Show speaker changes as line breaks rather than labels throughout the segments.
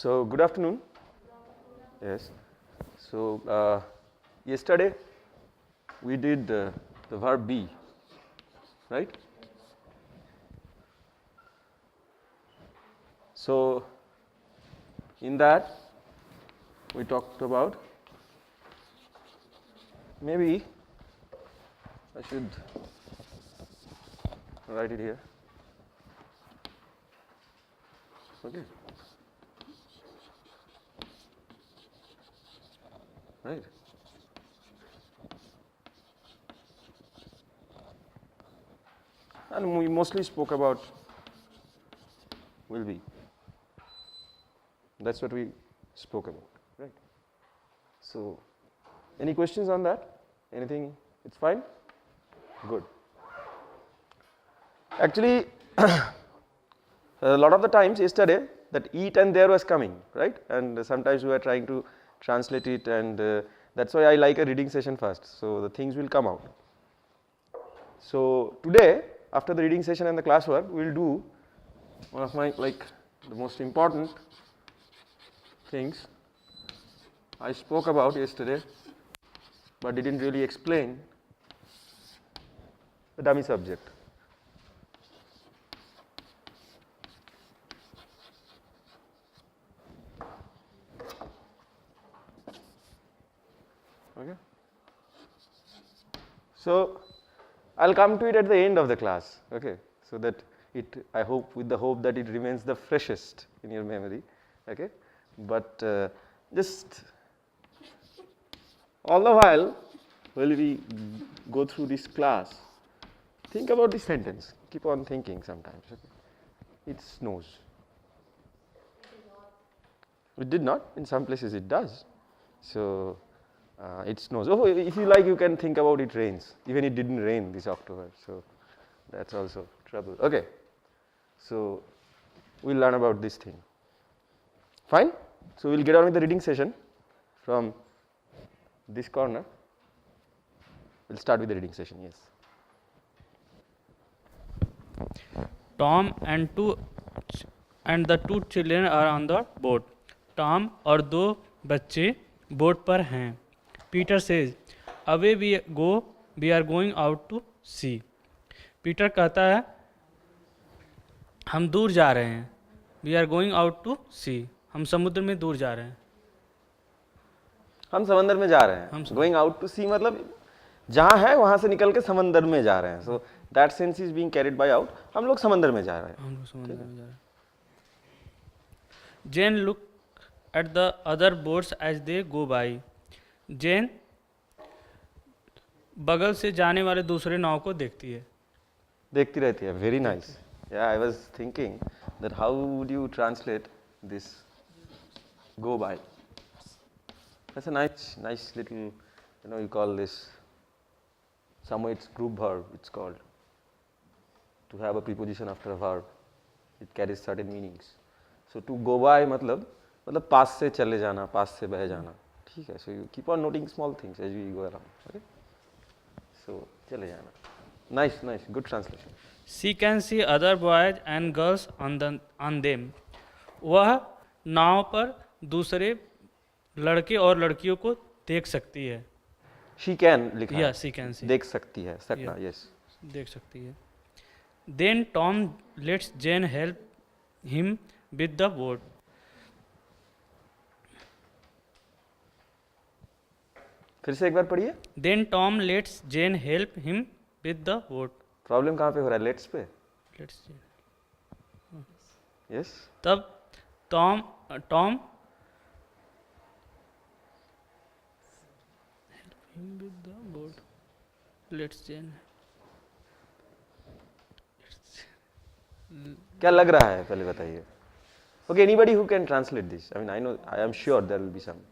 So good afternoon. Yes. So yesterday we did the verb be, right? So in that we talked about, maybe I should write it here. Okay. Right. And we mostly spoke about will be. That's what we spoke about, right? So, any questions on that? Anything? It's fine? Good. Actually, a lot of the times yesterday that eat and there was coming, right? And sometimes we were trying to translate it, and that's why I like a reading session first, so the things will come out. So today, after the reading session and the classwork, we will do one of my the most important things I spoke about yesterday, but didn't really explain, the dummy subject. Okay. So I'll come to it at the end of the class, okay, so that I hope, with the hope that it remains the freshest in your memory, okay. But just all the while we go through this class, think about this sentence, keep on thinking sometimes, okay. It snows. It did not, in some places it does. So it snows. Oh, if you like, you can think about it rains. Even it didn't rain this October, so that's also trouble. Okay, so we'll learn about this thing. Fine. So we'll get on with the reading session from this corner. We'll start with the reading session. Yes.
Tom and the two children are on the boat. Tom और दो बच्चे boat पर हैं. Peter says, "Away we go. We are going out to sea." Peter कहता है, हम दूर जा रहे हैं. We are going out to sea. हम समुद्र में दूर जा रहे हैं.
हम समंदर में जा रहे हैं. Going out to sea मतलब जहाँ है वहाँ से निकल के समंदर में जा रहे हैं. So that sense is being carried by out. हम लोग समंदर में जा रहे हैं.
हम लोग समंदर में जा रहे हैं. Jane looked at the other boats as they go by. Jane बगल से जाने वाले दूसरे नाव को देखती है.
देखती रहती है. Very nice. Yeah, I was thinking that how would you translate this go by? That's a nice little, you call this, some way it's group verb, it's called. To have a preposition after a verb, it carries certain meanings. So to go by मतलब पास से चले जाना, पास से बह जाना. ठीक है. So you keep on noting small things as we go around. Okay. So चले जाना. Nice, good translation.
She can see other boys and girls on them. वह नाव पर दूसरे लड़के और लड़कियों को देख सकती है.
She can लिखा है.
Yeah, she can see.
देख सकती है. सकना. Yes.
देख सकती है. Then Tom lets Jane help him with the boat.
फिर से एक बार पढ़िए.
Then Tom lets Jane help him with the boat.
Problem कहाँ पे हो रहा है? लेट्स पे.
Let's see.
Yes.
तब Tom help him with the boat. Let's Jane.
क्या लग रहा है पहले बताइए. Okay, anybody who can translate this? I mean, I am sure there will be some.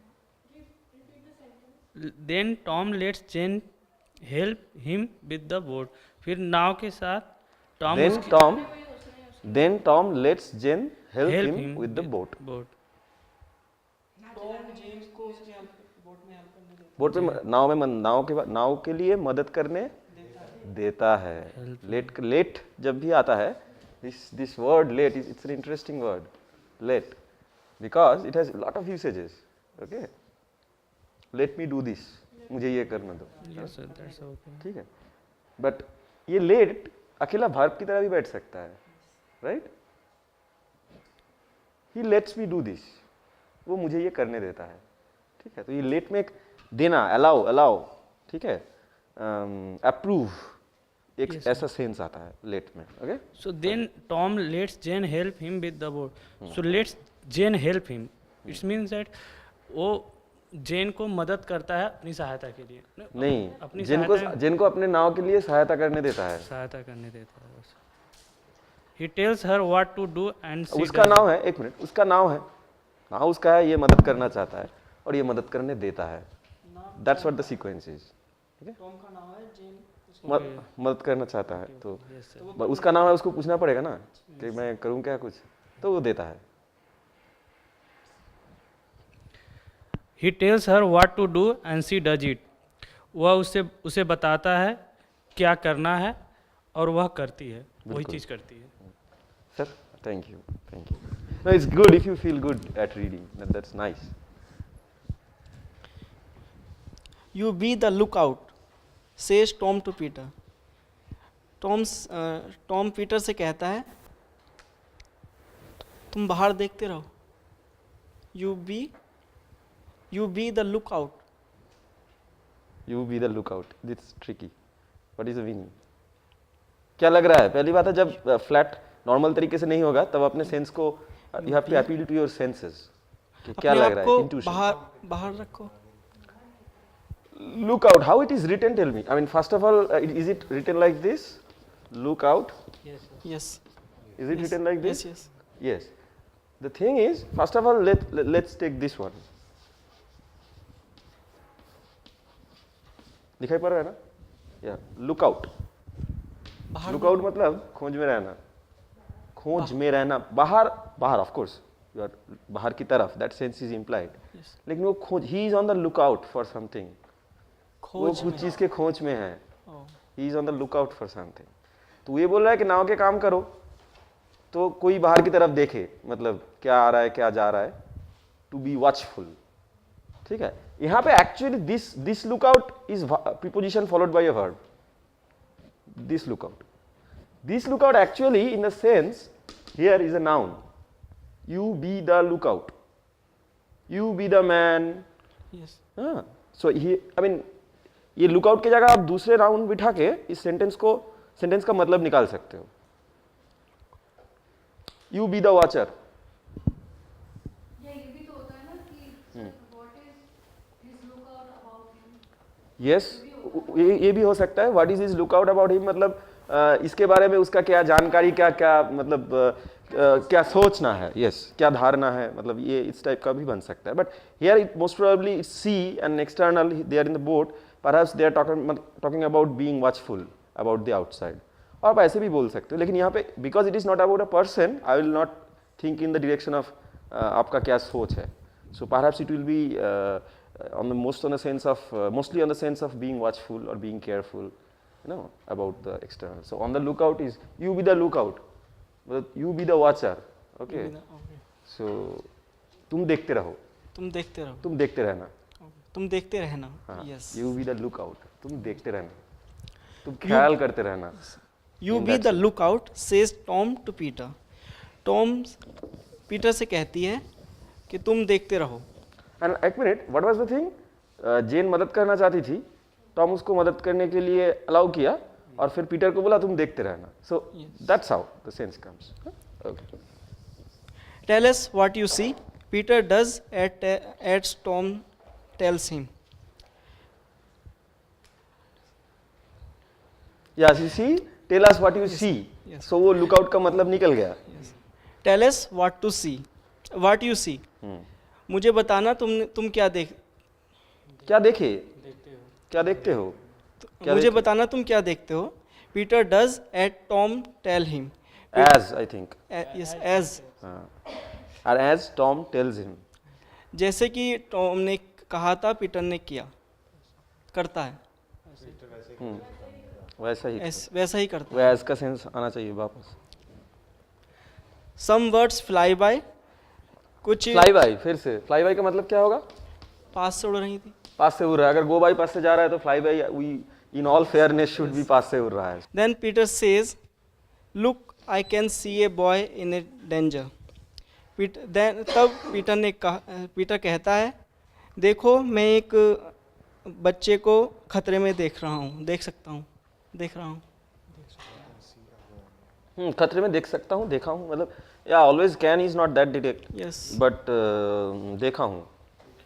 Then Tom lets Jane help him with the boat. फिर नाव के साथ
Then Tom lets Jane help him with the boat. Boat पे नाव के लिए मदद करने देता है. लेट जब भी आता है, this word late, it's an interesting word. Late because it has a lot of usages. Okay, let me do this, मुझे ये करना दो.
Yes, sir, that's okay.
ठीक है, बट ये लेट अकेला verb की तरह भी बैठ सकता है, right? He let's me do this, वो मुझे ये करने देता है. ठीक है, तो ये लेट में एक देना, अलाउ, ठीक है, अप्रूव, एक ऐसा सेंस आता है लेट में. Okay,
So then Tom lets Jane help him with the boat. So lets Jane help him. It means that वो जेन को मदद करता है अपनी सहायता के लिए.
नहीं,
अपनी
जिनको अपने नाव के लिए सहायता करने देता है.
सहायता करने देता है बस. He tells her what to do and she
उसका नाम है, एक मिनट, उसका नाम है, नाम उसका है, ये मदद करना चाहता है और ये मदद करने देता है. That's what the sequence is.
Tom का नाम है जेन,
मदद करना चाहता है तो
Yes, sir.
उसका नाम है, उसको पूछना पड़ेगा ना कि मैं करूं क्या कुछ, तो वो देता है.
He tells her what to do and she does it. वह उसे बताता है क्या करना है और वह करती है, वही
बिल्कुल.
चीज़ करती है.
Sir, thank you. No, it's good if you feel good at reading. That's nice.
You be the look out says Tom to Peter. Tom Peter से कहता है तुम बाहर देखते रहो. You be the look out.
You be the lookout. It's tricky. What is the meaning? क्या लग रहा है? पहली बात है, जब फ्लैट नॉर्मल तरीके से नहीं होगा तब अपने सेंस को you have to appeal to your senses. कि क्या
अपने
लग
आप
रहा
को
है? Intuition.
बाहर रखो.
Look out. How it is written? Tell me. I mean, first of all, is it written like this? Look out.
Yes, sir.
Yes
Is it written like this?
Yes.
Yes. The thing is, first of all, let's take this one. दिखाई पड़ रहा है ना? या look out. Look out मतलब खोज में रहना. खोज में रहना, बाहर ऑफ कोर्स यू आर बाहर की तरफ, दैट सेंस इज इम्प्लाइड. लेकिन वो खोज, he is on the look out for something. वो कुछ चीज के खोज में है. He is on the look out for something. तो ये बोल रहा है कि नाव के काम करो तो कोई बाहर की तरफ देखे, मतलब क्या आ रहा है क्या जा रहा है, टू बी वॉचफुल. ठीक है, यहाँ पे actually this lookout is preposition followed by a verb. This lookout actually in the sense here is a noun. You be the lookout, you be the man.
Yes.
So I mean ये lookout की जगह आप दूसरे noun बिठा के इस sentence का मतलब निकाल सकते हो. You be the watcher. Yes, ये भी हो सकता है. What is his lookout about him, मतलब इसके बारे में उसका क्या जानकारी, क्या मतलब क्या सोचना है. यस, क्या धारणा है, मतलब ये इस टाइप का भी बन सकता है. But here it most probably sea and external, they are in the boat, perhaps they are talking about being watchful about the outside. और आप ऐसे भी बोल सकते हो, लेकिन यहाँ पे because it is not about a person, I will not think in the direction of आपका क्या सोच है. So perhaps it will be mostly on the sense of being watchful or being careful, about the external. So on the lookout is you be the lookout, you be the watcher. Okay. So तुम देखते रहो.
तुम देखते रहो.
तुम देखते रहना.
तुम देखते रहना. Yes.
You be the lookout. तुम देखते रहना. तुम ख्याल करते रहना.
You be the look out says Tom to Peter. Tom Peter से कहती है कि तुम देखते रहो.
एंड एक minute, what was the thing? Jane मदद करना चाहती थी, टॉम उसको मदद करने के लिए अलाउ किया और फिर पीटर को बोला तुम देखते रहना. So that's how the sense comes. Okay.
Tell us what you see. Peter does at Tom tells him.
Yes, you see, tell us what you see. So वो लुकआउट का मतलब निकल गया.
Tell us what to see, what you see. मुझे बताना तुम क्या देखते हो. मुझे बताना तुम क्या देखते हो. Peter does at Tom tell him.
As I think.
Yes, as.
और एज टॉम टेल्स हिम.
जैसे कि टॉम ने कहा था पीटर ने किया, करता है.
वैसा
ही करता है.
वो एज का सेंस आना चाहिए वापस.
Some words fly by. कुछ
फ्लाई बाई, फिर से फ्लाई बाई का मतलब क्या होगा?
पास से उड़ रही थी।
पास से उड़ रहा है। अगर गो बाई पास से जा रहा है तो fly by we in all fairness should be पास से उड़ रहा है।
Then Peter says look I can see a boy in a danger. तब पीटर कहता है देखो मैं एक बच्चे को खतरे में देख रहा हूँ, देख रहा हूँ।
खतरे में देख सकता हूँ, देखा हूँ, मतलब या always can is not that detect,
yes
but देखा हूँ,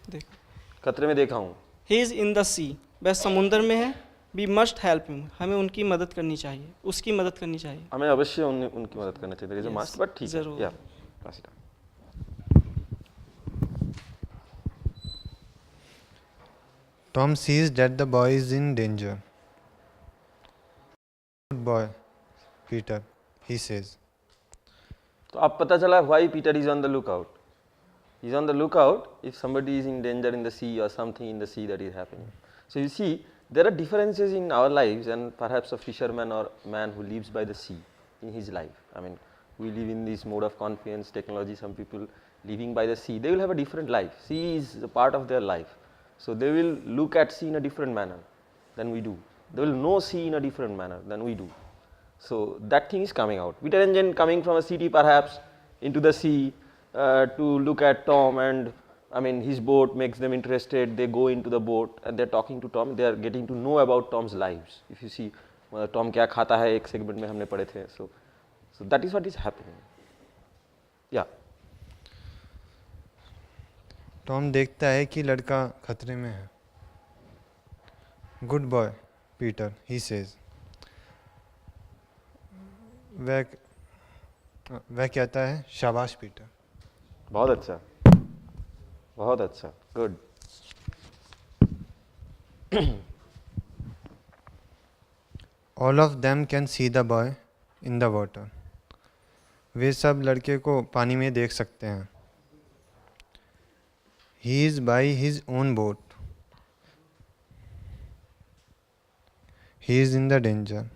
देख
खतरे में देखा हूँ।
ही इज़ इन द सी, वह समुंदर में है। वी मस्ट हेल्प हिम, हमें उनकी मदद करनी चाहिए, उसकी मदद करनी चाहिए।
हमें अवश्य उनकी मदद करना चाहिए, there is a must, but ठीक है,
जरूर।
या pass it.
Tom sees that the boy is in danger. Good boy, Peter, he says.
तो अब पता चला why Peter is on the look out. He is on the lookout if somebody is in danger in the sea or something in the sea that is happening. So you see, there are differences in our lives and perhaps a fisherman or man who lives by the sea in his life. I mean, we live in this mode of convenience, technology, some people living by the sea, they will have a different life. Sea is a part of their life. So they will look at sea in a different manner than we do. They will know sea in a different manner than we do. So that thing is coming out. Peter Engine coming from a city perhaps into the sea to look at Tom, and I mean his boat makes them interested. They go into the boat and they are talking to Tom. They are getting to know about Tom's lives. If you see Tom क्या खाता है, एक segment में हमने पढ़े थे. So that is what is happening. Yeah.
Tom देखता है कि लड़का खतरे में है. Good boy Peter, he says. वह कहता है शाबाश पीटर.
बहुत अच्छा, बहुत अच्छा, good.
All of them can see the boy in the water. वे सब लड़के को पानी में देख सकते हैं. He is by his own boat. He is in the danger.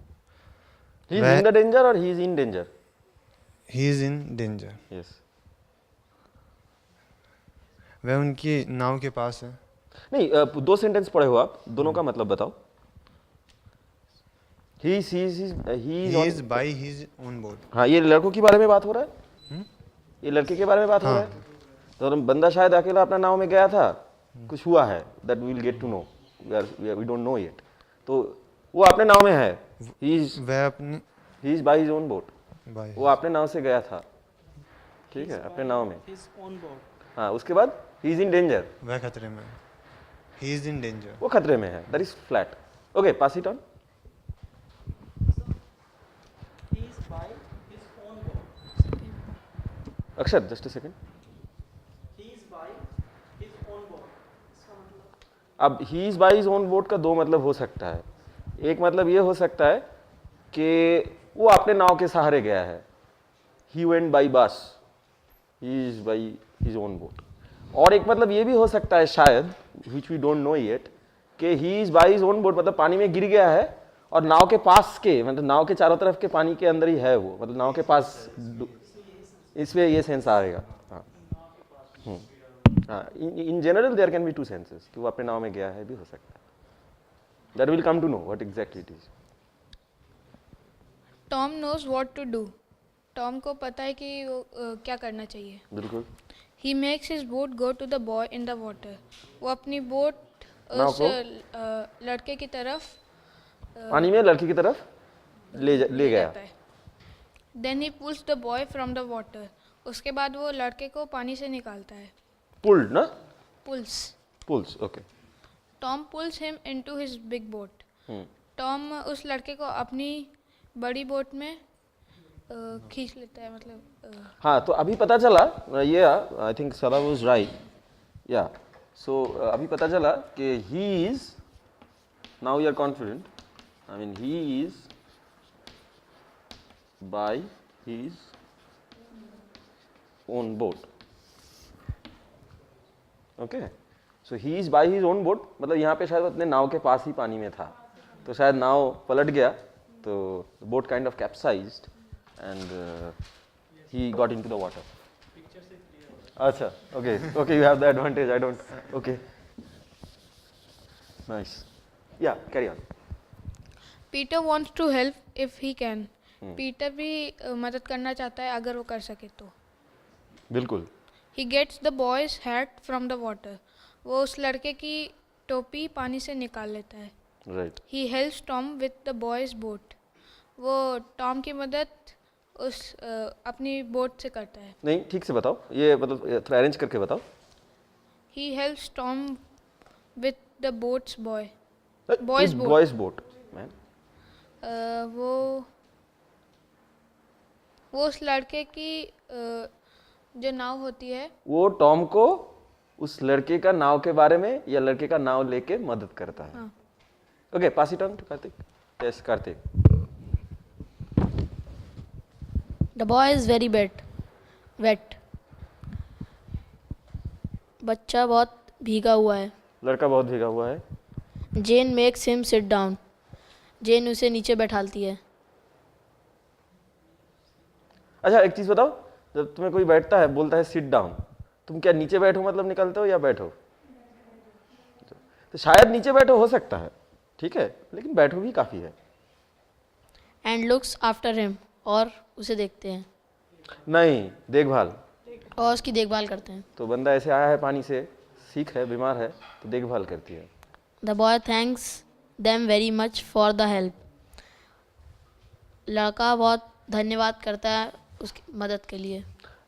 He is in the danger or he is in danger?
He is in danger.
Yes.
वह उनकी नाव के पास है.
नहीं, दो सेंटेंस पढ़े हो आप, दोनों का मतलब बताओ. He
is by his own boat.
हाँ, ये लड़कों के बारे में बात हो रहा है. ये लड़के के बारे में बात हो रहा है. तो बंदा शायद अकेला अपना नाव में गया था, कुछ हुआ है, that we will get to know, we don't know it. तो वो अपने नाव में है.
वह अपनी
ही is by his own boat.
By.
वो अपने नाव से गया था, ठीक है, अपने नाव में.
His own boat.
हाँ, उसके बाद ही इज इन डेंजर.
वह खतरे में है. ही इज इन डेंजर.
वो खतरे में है. That is flat. Okay, pass it on.
He is by his own boat.
अक्षर, just a second.
He is by his own boat. इसका मतलब
अब ही is by his own boat का दो मतलब हो सकता है. एक मतलब ये हो सकता है कि वो अपने नाव के सहारे गया है. ही went by bus. He is by his own boat. और एक मतलब ये भी हो सकता है शायद, which we don't know yet, कि he is by his own boat मतलब पानी में गिर गया है और नाव के पास के, मतलब नाव के चारों तरफ के पानी के अंदर ही है वो, मतलब नाव के पास. इसमें ये सेंस आएगा. हाँ, हाँ, in general there can be two senses, कि वो अपने नाव में गया है भी हो सकता है. That will come to know what exactly it is.
Tom knows what to do. Tom को पता है कि वो क्या करना चाहिए.
बिल्कुल.
He makes his boat go to the boy in the water. वो अपनी बोट
नाव
उस
को
लड़के की तरफ
पानी में लड़की की तरफ ले गया.
जाता है. Then he pulls the boy from the water. उसके बाद वो लड़के को पानी से निकालता है.
Pulled, ना?
Pulls.
Okay.
Tom pulls him into his big boat. Tom उस लड़के को अपनी बड़ी बोट में खींच लेता है, मतलब
हाँ, तो अभी पता चला, ये आई थिंक सला वाज राइट. या, सो अभी पता चला कि he is, now you are confident, I mean he is by his own boat. Okay, so he is by his own boat मतलब यहाँ पे शायद अपने नाव के पास ही पानी में था, तो शायद नाव पलट गया, तो boat kind of capsized and he got into the water. Acha, okay, you have the advantage. I don't. Okay, nice. Yeah, carry on.
Peter wants to help if he can. Peter भी मदद करना चाहता है अगर वो कर सके तो.
बिल्कुल.
He gets the boy's hat from the water. वो उस लड़के की टोपी पानी से निकाल लेता है.
Right.
He helps Tom with the boy's boat. वो टॉम की मदद उस अपनी बोट से करता है.
नहीं, ठीक से बताओ. ये मतलब थोड़ा अरेंज करके बताओ.
He helps Tom with the boat's boy's boat.
Boy's boat, man.
वो उस लड़के की जो नाव होती है
वो टॉम को उस लड़के का नाव के बारे में या लड़के का नाव लेके मदद करता है. Okay, pass it on to Karthik. Yes, Karthik.
The boy is very wet. बच्चा बहुत भीगा हुआ है.
लड़का बहुत भीगा हुआ है.
Jane makes him sit down. जेन उसे नीचे बैठालती है.
अच्छा, एक चीज बताओ. जब तुम्हें कोई बैठता है, बोलता है सिट डाउन, तुम क्या नीचे बैठो मतलब निकलते हो या बैठो? तो शायद नीचे बैठो हो सकता है, ठीक है, लेकिन बैठो भी काफी है.
And looks after him. और उसे देखते हैं.
नहीं, देखभाल.
और उसकी देखभाल करते हैं.
तो बंदा ऐसे आया है पानी से, सीख है, बीमार है, तो देखभाल करती है.
The boy thanks them very much for the help. लड़का बहुत धन्यवाद करता है उसकी मदद के लिए.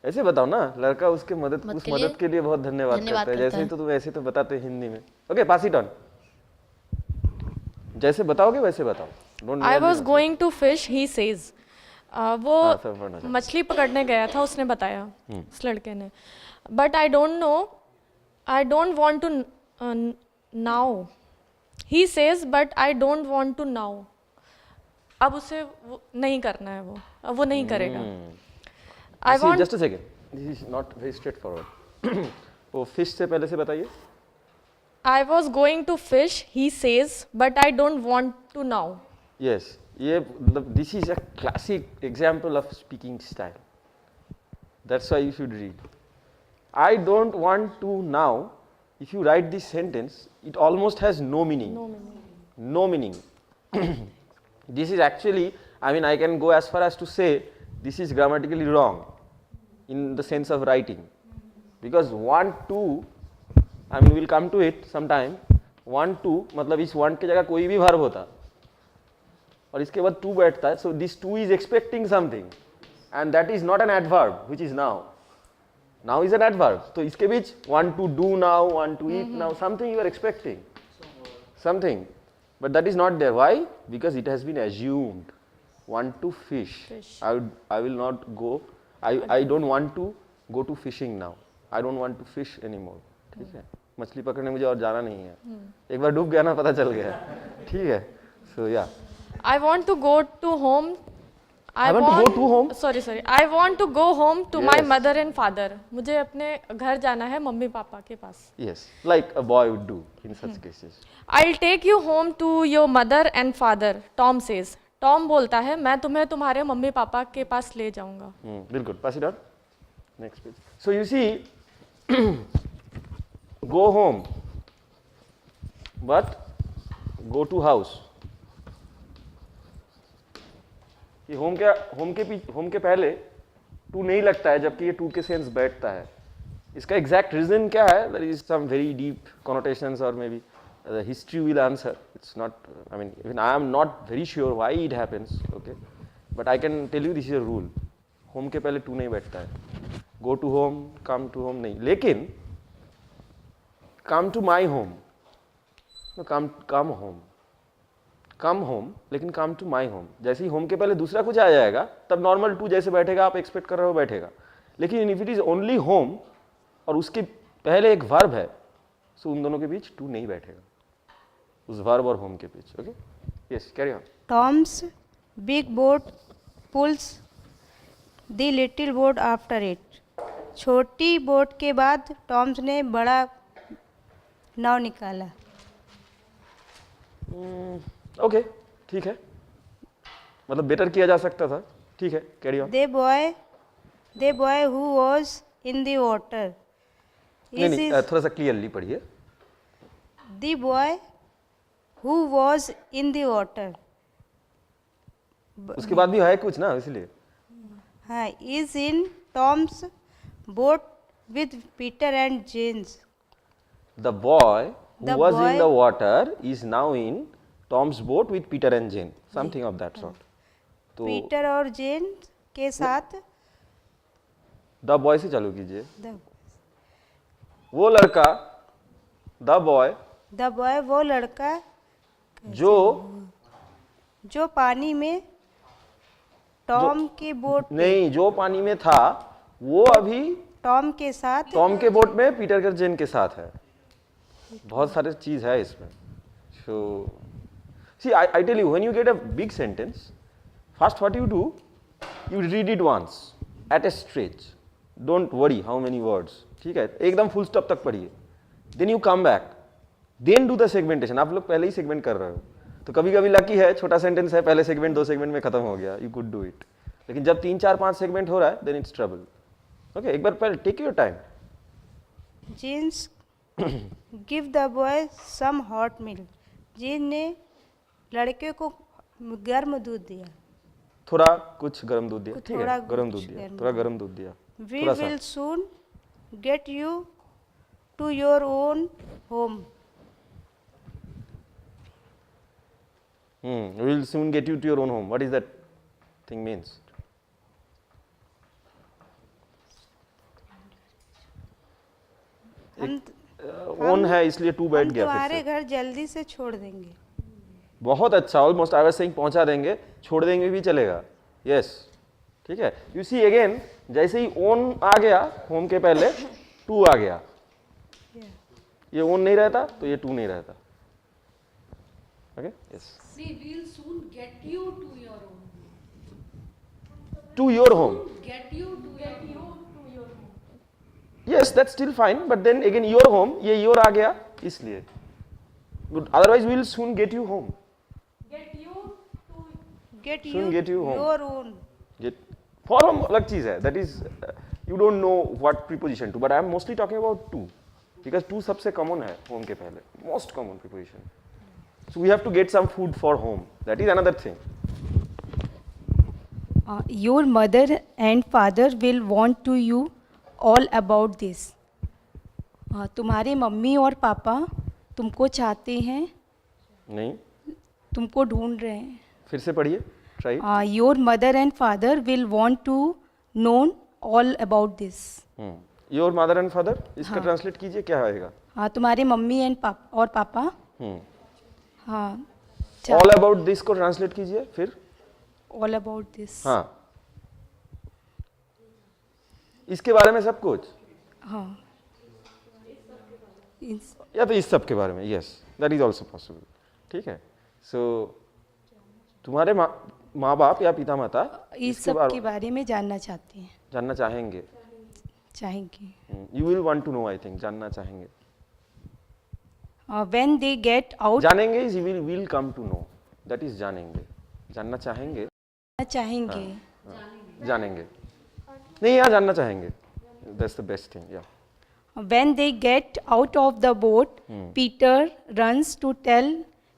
ऐसे बताओ ना, लड़का उसके उस
के लिए
मदद के लिए बहुत धन्यवाद करता है. जैसे ही तो तुम ऐसे तो बताते हो हिंदी में. Okay, pass it on. जैसे बताओगे वैसे बताओ.
I was going to fish, he says. वो मछली पकड़ने गया था, उसने बताया उस लड़के ने. But I don't know, I don't want to now. He says but I don't want to now. अब उसे वो नहीं करना है, अब वो नहीं करेगा. I want
just a second, this is not very straightforward. वो फिश से पहले से बताइए.
I was going to fish, he says but I don't want to now.
Yes, ये मतलब this is a classic example of speaking style. That's why you should read. I don't want to now. If you write this sentence, it almost has no meaning. No meaning. This is actually, I mean, I can go as far as to say this is grammatically wrong in the sense of writing. Because want to, I mean, we'll come to it sometime. Want to, मतलब इस want के जगह कोई भी verb होता और इसके बाद to बैठता है. So this to is expecting something, and that is not an adverb, which is now. Now is an adverb. So इसके बीच want to do now, want to eat now, something you are expecting, something, but that is not there. Why? Because it has been assumed. Want to fish. I will not go. I don't want to go to fishing now. I don't want to fish anymore. ठीक है, मछली पकड़ने मुझे और जाना नहीं है. एक बार डूब गया ना, पता चल गया. ठीक है. So yeah.
I want to go to home.
I want to go to home.
Sorry. I want to go home to my
Yes.
mother and father. मुझे अपने घर जाना है मम्मी पापा के पास.
Yes, like a boy would do in such cases.
I'll take you home to your mother and father. Tom says. Tom बोलता है मैं तुम्हें तुम्हारे मम्मी पापा के पास ले जाऊंगा.
बिल्कुल. Pass it on. Next page. So you see, go home, but go to house. ये होम के पहले टू नहीं लगता है, जबकि ये टू के सेंस बैठता है. इसका एग्जैक्ट रीजन क्या है? There is some very deep connotations और maybe the history will answer. It's not, I mean, even I am not very sure why it happens. Okay, but I can tell you this is a rule. Home के पहले to नहीं बैठता है. Go to home, come to home नहीं. लेकिन come to my home, come home, लेकिन come to my home. जैसे ही home के पहले दूसरा कुछ आ जाएगा तब नॉर्मल टू जैसे बैठेगा, आप एक्सपेक्ट कर रहे हो बैठेगा. लेकिन if it is only home और उसके पहले एक वर्ब है, सो उन दोनों के बीच टू नहीं बैठेगा, उस वर्ब और होम के बीच. Okay, yes, carry on.
Tom's big boat pulls the little boat after it. छोटी बोट के बाद टॉम्स ने बड़ा नाव निकाला.
ओके, ठीक है, मतलब बेटर किया जा सकता था. ठीक है, carry on.
The boy who was in the water
नहीं
Is
नहीं
his
थोड़ा सा क्लियरली पढ़िए.
the boy who was in the water.
उसके बाद भी है कुछ ना इसलिए.
हाँ, is in Tom's boat with Peter and James.
The boy who
The
was in
boy-
the water is now in Tom's boat with Peter and Jane. Something of that sort. तो
Peter और James के साथ
the boy से चालू कीजिए.
The
वो लड़का the boy
boy वो लड़का जो पानी में टॉम की बोट
नहीं जो पानी में था वो अभी
टॉम के साथ
टॉम के बोट में पीटर कर जेन के साथ है. बहुत सारे चीज है इसमें. So see I tell you when you get a big sentence first what you do you read it once at a stretch. Don't worry how many words. ठीक है एकदम फुल स्टॉप तक पढ़िए. Then you come back then do the segmentation. आप लोग पहले ही segment कर रहे हो तो कभी कभी लकी है छोटा सेंटेंस है पहले सेगमेंट 2 सेगमेंट में खत्म हो गया. You could do it. लेकिन जब 3 4 5 सेगमेंट हो रहा है then it's trouble. Okay एक बार पहले take your time.
James give the boy some hot milk. Jean ने लड़के को गर्म दूध दिया.
थोड़ा कुछ गर्म दूध दिया. ठीक
थोड़ा
है गर्म
कुछ
दूध दिया.
गर्म
थोड़ा गर्म दूध दिया.
वी
थोड़ा सा.
Will soon get you to your own home.
We will soon get you to your own home. What is that thing means? Own है इसलिए टू बैठ
हम
गया फिर
तुम्हारे
से.
घर जल्दी से छोड़ देंगे.
बहुत अच्छा ऑलमोस्ट आई वाज सेइंग पहुंचा देंगे छोड़ देंगे भी चलेगा. यस ठीक है. यू सी अगेन जैसे ही ओन आ गया होम के पहले टू आ गया. ये ओन नहीं रहता तो ये टू नहीं रहता. Okay yes
We will soon get you to your own.
To your home.
Get you to your home.
Yes, that's still fine, but then again your home, ये your आ गया इसलिए. But otherwise we will soon get you home.
Get
Soon get you home.
Your own.
Get for home अलग चीज है. That is you don't know what preposition to, but I am mostly talking about to because to सबसे common है home के पहले. Most common preposition. So we have to get some food for home. That is another thing.
Your mother and father will want to you all about this. तुम्हारे mummy और पापा तुमको चाहते हैं,
नहीं
तुमको ढूंढ रहे हैं.
फिर से पढ़िए. Try it.
Your mother and father will want to know all about this.
Your mother and father इसका ट्रांसलेट कीजिए क्या आएगा.
तुम्हारे मम्मी एंड पापा हाँ
All about this को ट्रांसलेट कीजिए फिर.
All about this.
हाँ इसके बारे में सब कुछ
हाँ
या तो इस सब के बारे में. Yes that is also possible. ठीक है. सो तुम्हारे माँ बाप या पिता माता
इस सब के बारे में जानना चाहते हैं.
जानना चाहेंगे.
चाहेंगे.
You will want to know I think. जानना चाहेंगे.
When they get out.
जानेंगे is will come to know. That is जानेंगे. जानना चाहेंगे.
चाहेंगे.
जानेंगे नहीं यहाँ जानना चाहेंगे. That's the best thing. या
When they get out of the boat, Peter runs to tell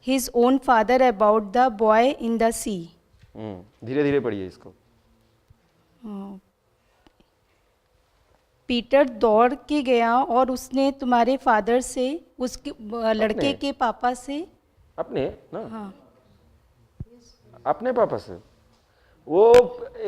his own father about the boy in the sea.
धीरे धीरे पढ़िए इसको.
पीटर दौड़ के गया और उसने तुम्हारे फादर से उसके लड़के के पापा से
अपने ना
हाँ
अपने पापा से. वो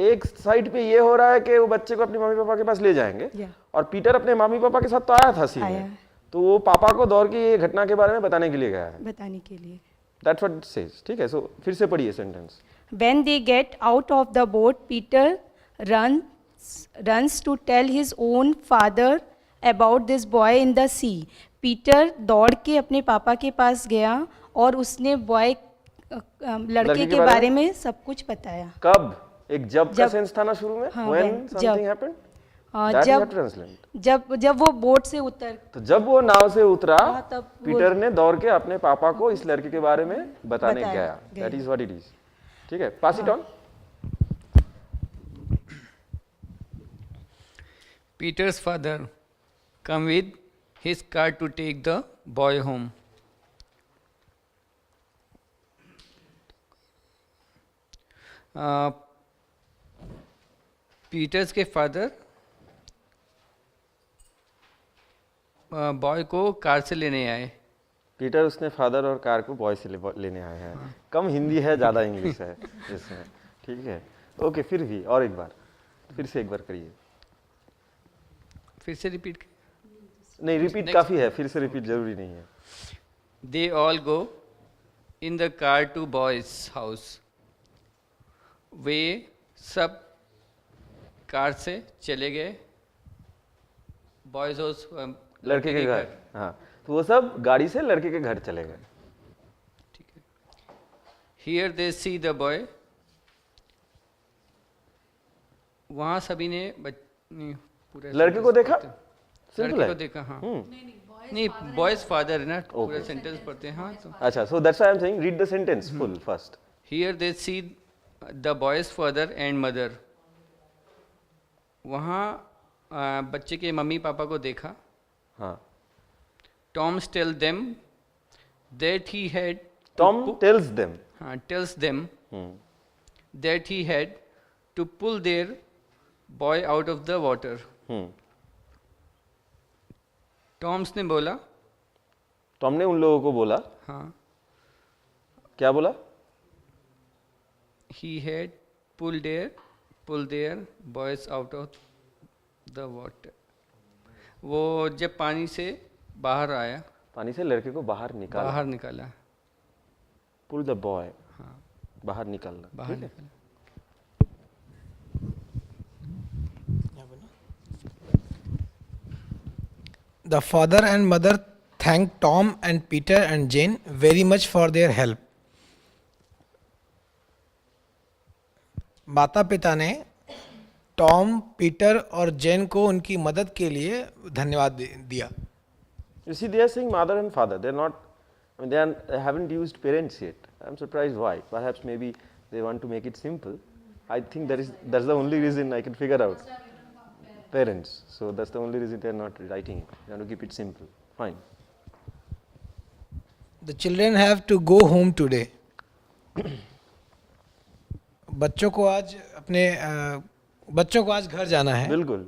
एक साइड पे ये हो रहा है कि वो बच्चे को अपने मम्मी पापा के पास ले जाएंगे और पीटर अपने मम्मी पापा के साथ तो आया था सीन में. तो वो पापा को दौड़ के ये घटना के बारे में बताने के लिए गया है.
बताने के लिए.
That's what it says. ठीक है. सो फिर से पढ़िए sentence.
When they get out of the boat, Peter runs to tell his own father about this boy in the sea. Peter दौड़ के अपने पापा के पास गया और उसने बॉय लड़के के बारे में सब कुछ बताया.
कब. एक जब का सेंस था ना शुरू में. When something happened. That you have to translate.
जब वो बोट से उतर.
तो जब वो नाव से उतरा
तब
पीटर ने दौड़ के अपने पापा को इस लड़के के बारे में बताने गया. That is what it is. ठीक है. Pass it on.
Peter's father come with his car to take the boy home. Peter's के फादर बॉय को कार से लेने आए.
पीटर उसने फादर और कार को बॉय से लेने आए हैं. कम हिंदी है, ज़्यादा इंग्लिश है इसमें. ठीक है, ओके. फिर भी और एक बार, फिर से एक बार करिए.
फिर से रिपीट
नहीं, रिपीट काफ़ी है, फिर से रिपीट जरूरी नहीं है.
They all go in the car to boy's house. वे सब कार से चले गए बॉयज हाउस,
लड़के के घर. हाँ, तो वो सब गाड़ी से लड़के के घर चले गए.
ठीक है. Here they C the boy. वहाँ सभी ने पूरा
लड़के को देखा,
लड़के को देखा. हाँ नहीं, बॉयज फादर है ना, पूरा सेंटेंस पढ़ते हैं. हाँ तो
अच्छा, so that's why I am saying read the sentence full first.
Here they see the boys father and mother. वहाँ बच्चे के मम्मी पापा को देखा.
हाँ.
Tom tells them that he had.
Tom tells them.
Tells them that he had to pull their boy out of the water. Tom's ने बोला.
Tom ने उन लोगों को बोला.
हाँ.
क्या बोला?
He had pulled their boys out of the water. वो जब पानी से बाहर आया,
पानी से लड़के को बाहर निकाला. Pull the boy. हाँ, बाहर निकालना.
बाहर निकाला.
The father and mother thanked Tom and Peter and Jane very much for their help. माता पिता ने टॉम, पीटर और जेन को उनकी मदद के लिए धन्यवाद दिया.
You see, they are saying mother and father. They're not. I mean, they haven't used parents yet. I'm surprised why. Perhaps maybe they want to make it simple. I think that's the only reason I can figure out. Parents. So that's the only reason they're not writing it. They want to keep it simple. Fine.
The children have to go home today. बच्चों को आज घर जाना है.
बिल्कुल.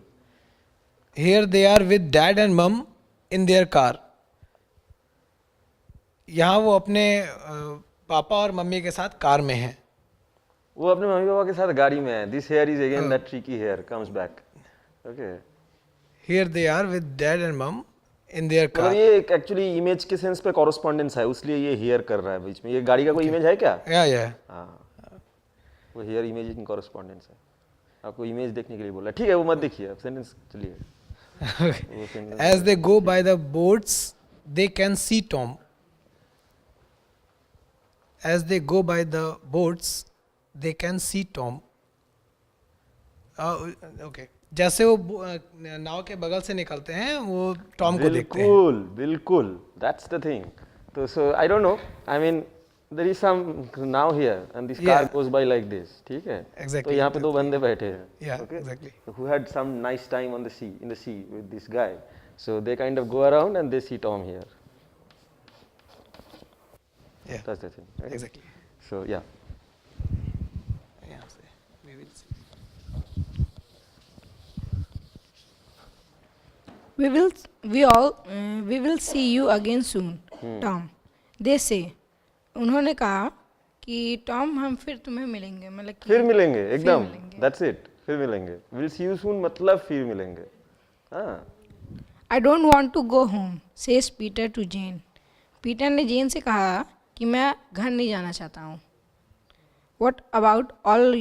Here they are with dad and mom in their car. यहाँ वो अपने पापा और मम्मी के साथ कार में हैं.
वो अपने मम्मी पापा के साथ गाड़ी में है. This hair is again that tricky hair comes back. Okay.
Here they are with dad and mom in their car.
मतलब ये एक्चुअली इमेज के सेंस पे कॉरेस्पॉन्डेंस है, उसलिए ये हेयर कर रहा है बीच में. ये गाड़ी का कोई इमेज है क्या?
या
हाँ, वो हेयर इमेज इन कॉरेस्पॉन्डेंस है. आपको इमेज देखने के लिए बोला. ठीक है, वो मत देखिए, अब सेंटेंस चलिए.
As they go by the boats, they can see Tom. As they go by the boats, they can see Tom. Okay. जैसे वो नाव के बगल से निकलते हैं, वो टॉम को देखते हैं.
बिल्कुल. That's the thing. So I don't know. I mean, there is some now here, and this car goes by like this. ठीक है.
Exactly.
तो यहाँ पे दो बंदे बैठे हैं.
Yeah,
okay?
exactly.
Who had some nice time on the sea, in the sea with this guy. So they kind of go around and they see Tom here.
Yeah.
That's the thing. Right?
Exactly.
So yeah.
We will see you again soon, Tom. They say. उन्होंने कहा कि Tom हम फिर तुम्हें मिलेंगे. मतलब
फिर मिलेंगे एकदम. That's it. फिर मिलेंगे. We'll see you soon मतलब फिर मिलेंगे. हाँ.
I don't want to go home, says Peter to Jane. Peter ने जेन से कहा कि मैं घर नहीं जाना चाहता हूँ. What about all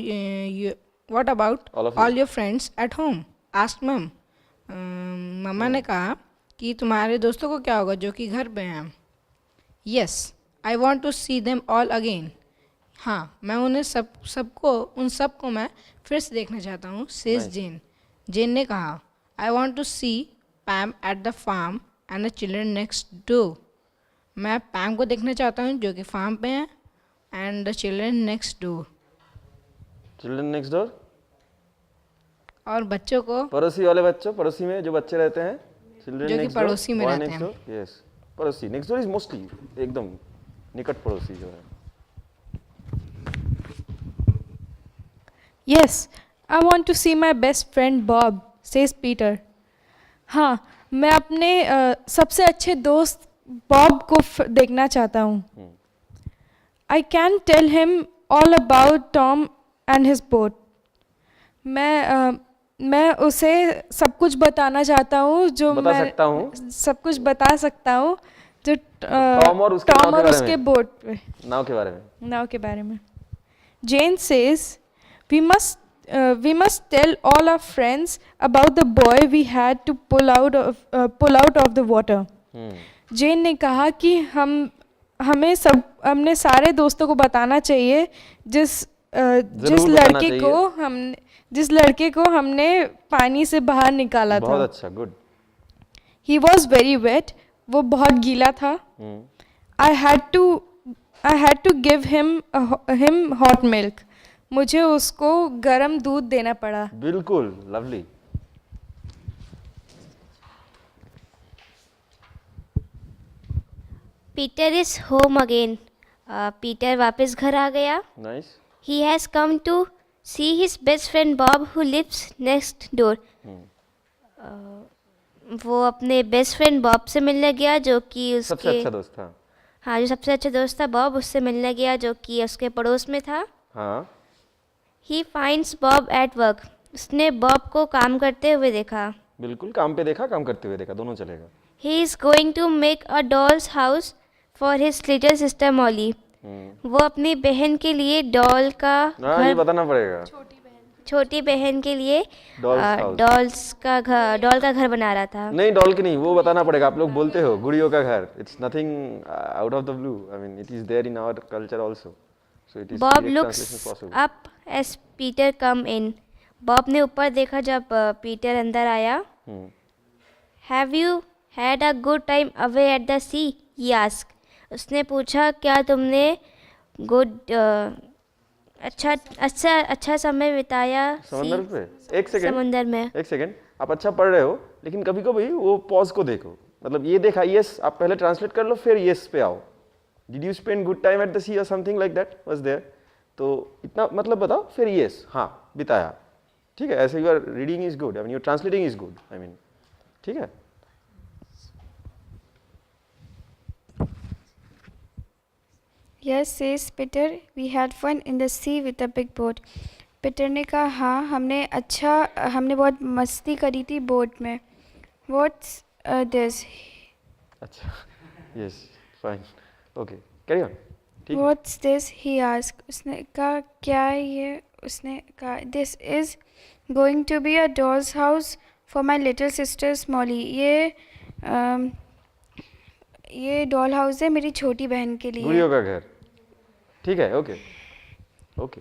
your friends at home? asked Mom. मम्मा ने कहा कि तुम्हारे दोस्तों को क्या होगा जो कि घर पे हैं. Yes, I want to see them all again. हाँ, मैं उन सबको मैं फिर से देखना चाहता हूँ, says Jane. जेन ने कहा, I want to see Pam at the farm and the children next door. मैं पैम को देखना चाहता हूँ जो कि फार्म पे हैं, and the children next door.
Children next door?
और बच्चों को
पड़ोसी वाले बच्चों, पड़ोसी में जो बच्चे रहते हैं, Children
जो कि
next door,
पड़ोसी में
boy
रहते
next
हैं।
door, yes, पड़ोसी next door is mostly एकदम निकट पड़ोसी जो है।
Yes, I want to see my best friend Bob, says Peter. हाँ, मैं अपने सबसे अच्छे दोस्त बॉब को देखना चाहता हूँ। I can tell him all about Tom and his boat. मैं उसे सब कुछ बताना चाहता हूँ जो
बता
मैं
सकता हूँ।
सब कुछ बता सकता हूँ जो
टॉम और उसके नाव के बारे
उसके
में।
बोट पे
नाव के बारे में।
नाव के बारे में। Jane says we must tell all our friends about the boy we had to pull out of the water. जेन ने कहा कि हमने सारे दोस्तों को बताना चाहिए जिस लड़के को हमने पानी से बाहर निकाला था।
बहुत अच्छा, good.
He was very wet. वो बहुत गीला था। I had to give him hot milk. मुझे उसको गर्म दूध देना पड़ा।
बिल्कुल, lovely.
Peter is home again. Peter वापस घर आ गया।
Nice.
He has come to see his best friend Bob who lives next door. वो अपने बेस्ट फ्रेंड बॉब से मिलने गया जो कि उसके
सबसे अच्छा दोस्त था।
हाँ, जो सबसे अच्छा दोस्त था बॉब, उससे मिलने गया जो कि उसके पड़ोस में था।
हाँ।
He finds Bob at work. उसने बॉब को काम करते हुए देखा।
बिल्कुल, काम पे देखा, काम करते हुए देखा, दोनों चलेगा।
He is going to make a doll's house for his little sister Molly. वो अपनी बहन के लिए डॉल का
ये बताना पड़ेगा।
छोटी बहन के लिए
डॉल
का घर बना रहा था।
नहीं, डॉल की नहीं, वो बताना पड़ेगा। आप लोग बोलते हो गुड़ियों का घर। It's nothing out of the blue. I mean it is there in our culture also. So it is
Bob looks up as Peter come in. Bob ने ऊपर देखा जब पीटर अंदर आया। Have you had a good time away at the sea? He asked. उसने पूछा क्या तुमने अच्छा समय बिताया
समंदर पे? एक सेकंड,
समंदर में।
एक सेकंड, आप अच्छा पढ़ रहे हो लेकिन कभी कभी वो पॉज को देखो। मतलब ये देखा यस, आप पहले ट्रांसलेट कर लो फिर यस पे आओ। Did you spend good time at the sea और something like that was there? तो इतना मतलब बताओ फिर यस, हाँ बिताया। ठीक है, ऐसे your reading is good, I mean your translating is good, I mean ठीक है।
Yes, says Peter. We had fun in the sea with a big boat. Peter ने कहा हाँ हमने बहुत मस्ती करी थी बोट में। What's this?
अच्छा, yes, fine, okay, carry on. ठीक है।
What's this? He asked. उसने कहा क्या ये? उसने कहा This is going to be a doll's house for my little sister Molly. ये डॉल हाउस है मेरी छोटी बहन के लिए।
गुड़ियों का घर। ठीक है, okay okay.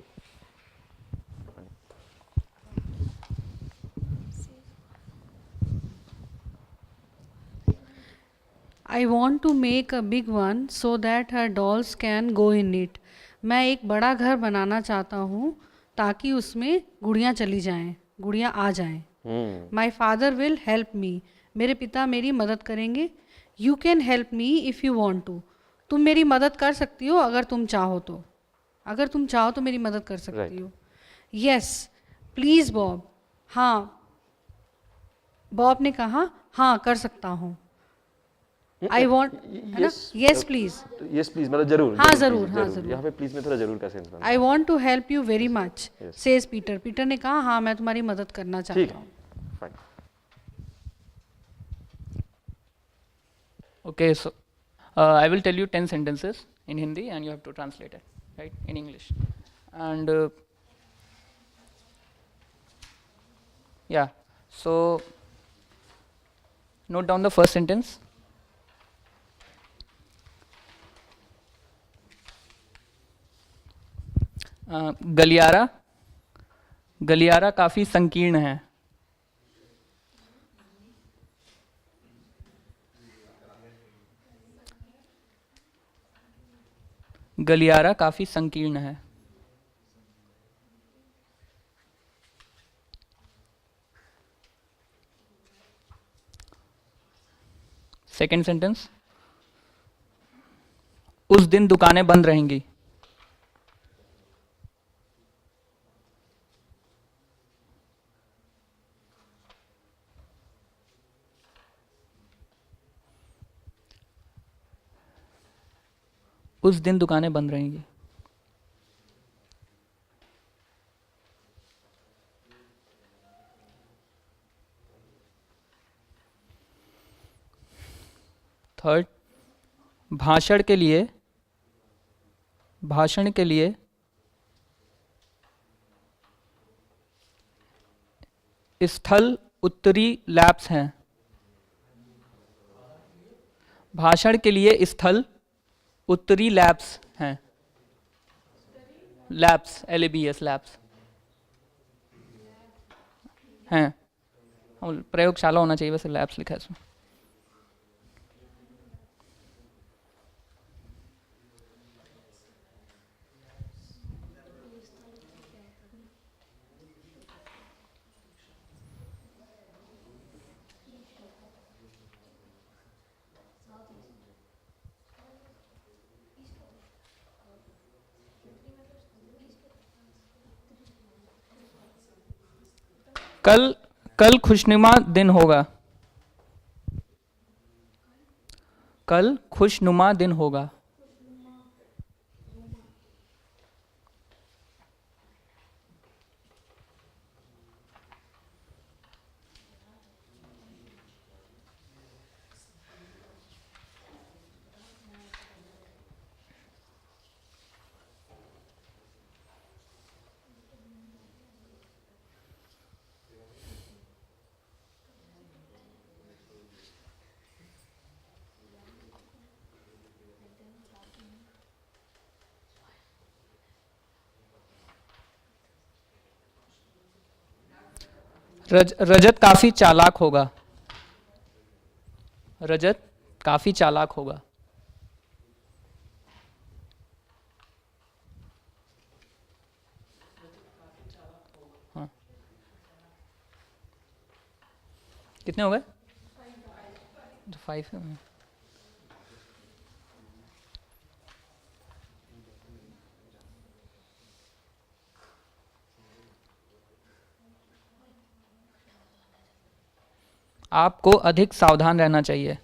I want to make a big one so that her dolls can go in it. मैं एक बड़ा घर बनाना चाहता हूँ ताकि उसमें गुड़ियाँ चली जाएं, गुड़ियाँ आ जाएं। My father will help me. मेरे पिता मेरी मदद करेंगे। You can help me if you want to. तुम मेरी मदद कर सकती हो अगर तुम चाहो तो। अगर तुम चाहो तो मेरी मदद कर सकती हो। Yes, please Bob. हाँ, बॉब ने कहा हाँ कर सकता हूँ। I want, है ना? Yes please.
Yes please मतलब जरूर।
हाँ जरूर, हाँ जरूर।
यहाँ पे प्लीज में थोड़ा जरूर का सेंस बनता है।
I want to help you very much, says Peter. Peter ने कहा हाँ मैं तुम्हारी मदद करना चाहता हूँ।
Okay, so I will tell you 10 sentences in Hindi and you have to translate it, right, in English. And yeah, so note down the first sentence. गलियारा काफ़ी संकीर्ण है। गलियारा काफ़ी संकीर्ण है। सेकेंड सेंटेंस, उस दिन दुकानें बंद रहेंगी। उस दिन दुकानें बंद रहेंगी। थर्ड, भाषण के लिए स्थल उत्तरी लैप्स हैं। भाषण के लिए स्थल उत्तरी लैप्स हैं। लैप्स, LABS लैप्स हैं। प्रयोगशाला होना चाहिए, वैसे लैब्स लिखा है इसमें। कल खुशनुमा दिन होगा। कल खुशनुमा दिन होगा। रजत काफी चालाक होगा। रजत काफी चालाक होगा। हाँ, कितने हो गए? 5 है। आपको अधिक सावधान रहना चाहिए।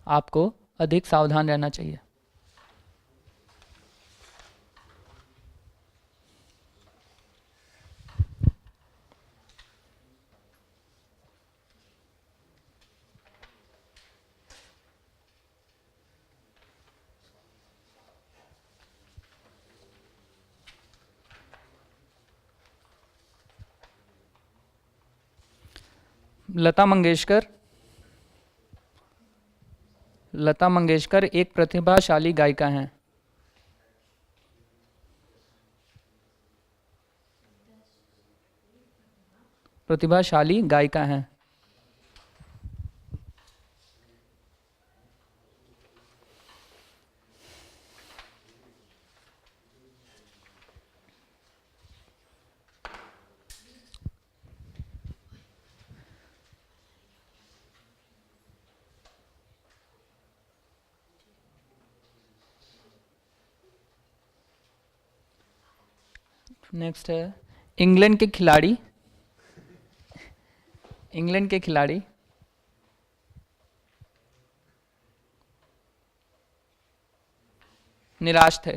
आपको अधिक सावधान रहना चाहिए। लता मंगेशकर एक प्रतिभाशाली गायिका हैं। प्रतिभाशाली गायिका हैं। नेक्स्ट है इंग्लैंड के खिलाड़ी निराश थे।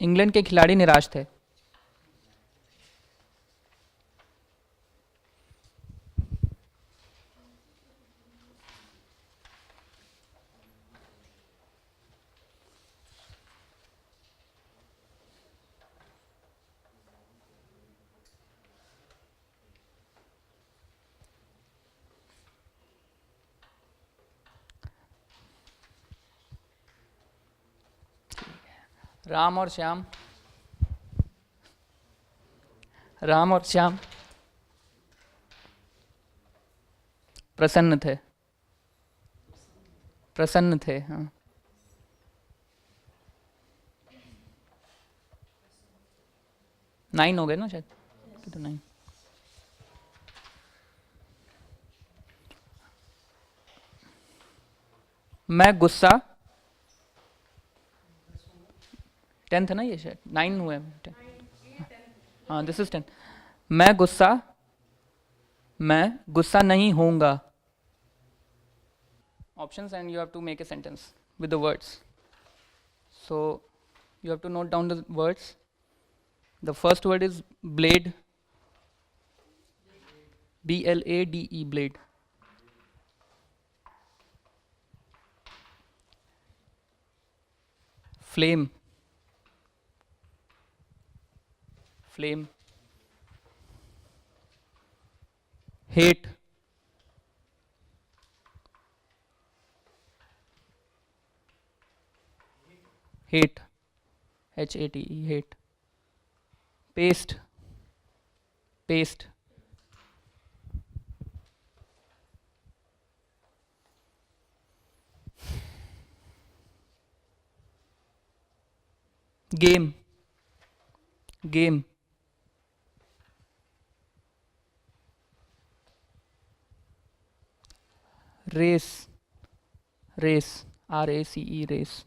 इंग्लैंड के खिलाड़ी निराश थे। राम और श्याम प्रसन्न थे। हाँ, 9 हो गए ना शायद, तो 9. मैं गुस्सा 10 था ना ये शायद, 9 हुए. हाँ दिस इज 10. मैं गुस्सा नहीं होऊंगा. Options and you have to make a sentence with the words. So you have to note down the words. The first word is blade. B-L-A-D-E, blade. Flame. Flame. Hate. Hate. H-A-T-E, hate. Paste. Paste. Game. Game. Race. Race. R-A-C-E, race.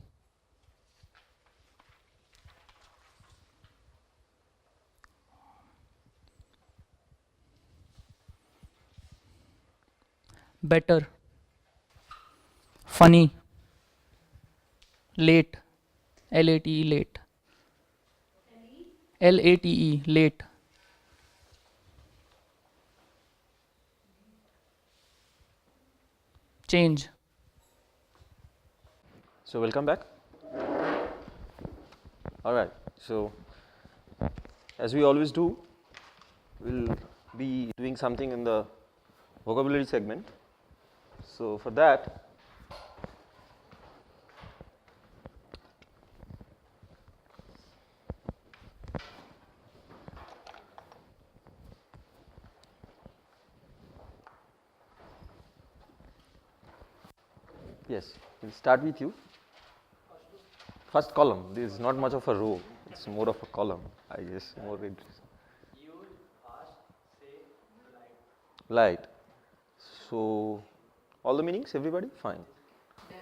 Better. Funny. Late. L-A-T-E, late. L-A-T-E, late. Change.
So welcome back. All right. So as we always do, we'll be doing something in the vocabulary segment. So for that, yes, we'll start with you. First column. This is not much of a row. It's more of a column, I guess. More interesting. Light. So all the meanings, everybody? Fine.
Then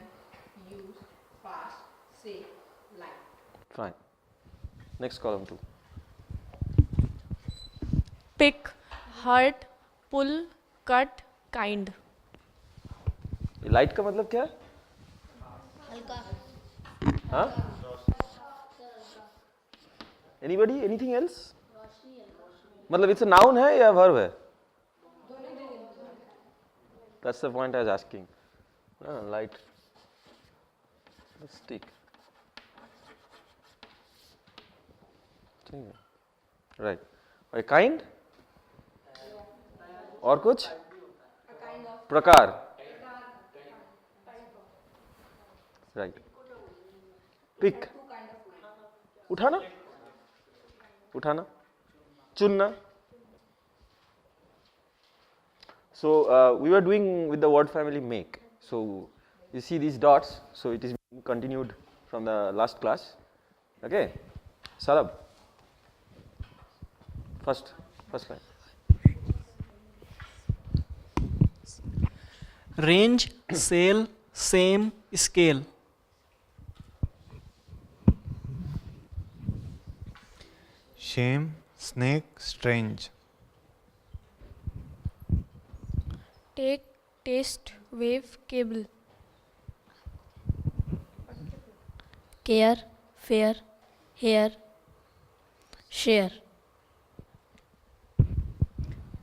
use, pass, say, like.
Fine. Next column too.
Pick, hurt, pull, cut, kind.
Light का मतलब क्या है? हाँ? Anybody? Anything else? मतलब it's a noun है या verb है? That's the point I was asking. Light. Let's stick. Right. A kind? और कुछ? प्रकार. Right. Pick. उठाना? उठाना? चुनना? So we were doing with the word family make. So you see these dots. So it is continued from the last class. Okay. Salab. First line.
Range, sail, same, scale.
Shame, snake, strange.
Take, taste, wave, cable.
Care, fair, hair, share.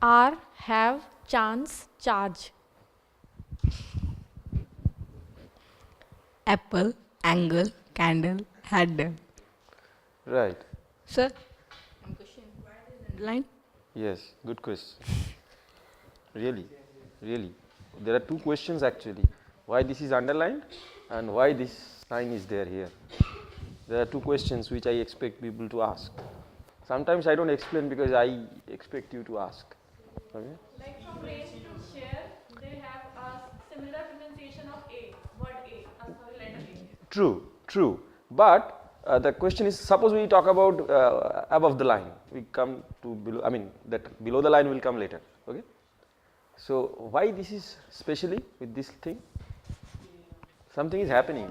Are, have, chance, charge.
Apple, angle, candle, handle.
Right.
Sir, line.
Yes, good question. Really. There are two questions actually. Why this is underlined and why this sign is there here. There are two questions which I expect people to ask. Sometimes I don't explain because I expect you to ask. Okay?
Like from range to share, they have a similar pronunciation of A, word A, as for letter A.
True. But the question is, suppose we talk about above the line, we come to below, I mean that below the line will come later, okay. So why this is specially with this thing? Something is happening.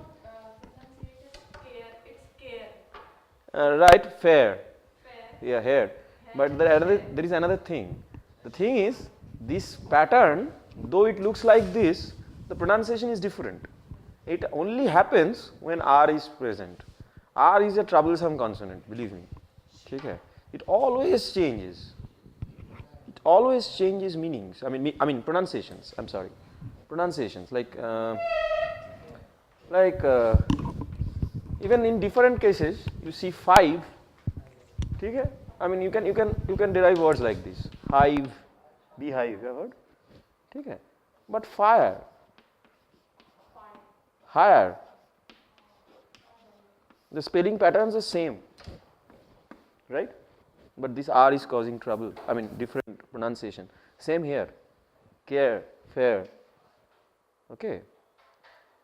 Right, fair. Yeah, hair. But there is another thing. The thing is, this pattern, though it looks like this, the pronunciation is different. It only happens when R is present. R is a troublesome consonant, believe me. Okay? It always changes. It always changes meanings. I mean pronunciations. I'm sorry, pronunciations. Even in different cases, you see 5. Okay? I mean you can derive words like this. Hive, beehive. You have heard? Okay? But fire, higher. The spelling patterns are same, right? But this R is causing trouble. I mean different pronunciation. Same here. Care, fair. Okay.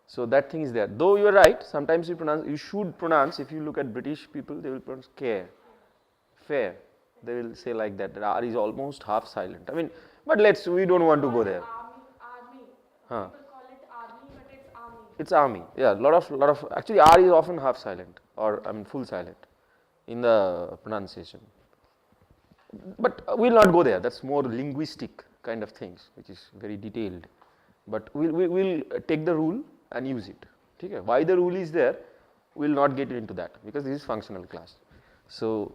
So that thing is there. Though you are right, sometimes you should pronounce. If you look at British people, they will pronounce care, fair. They will say like that. The R is almost half silent. I mean, but we don't want to go there. Huh. It's army. Yeah, lot of. Actually, R is often half silent, or I mean full silent, in the pronunciation. But we'll not go there. That's more linguistic kind of things, which is very detailed. But we'll take the rule and use it. Okay? Why the rule is there, we'll not get into that because this is functional class. So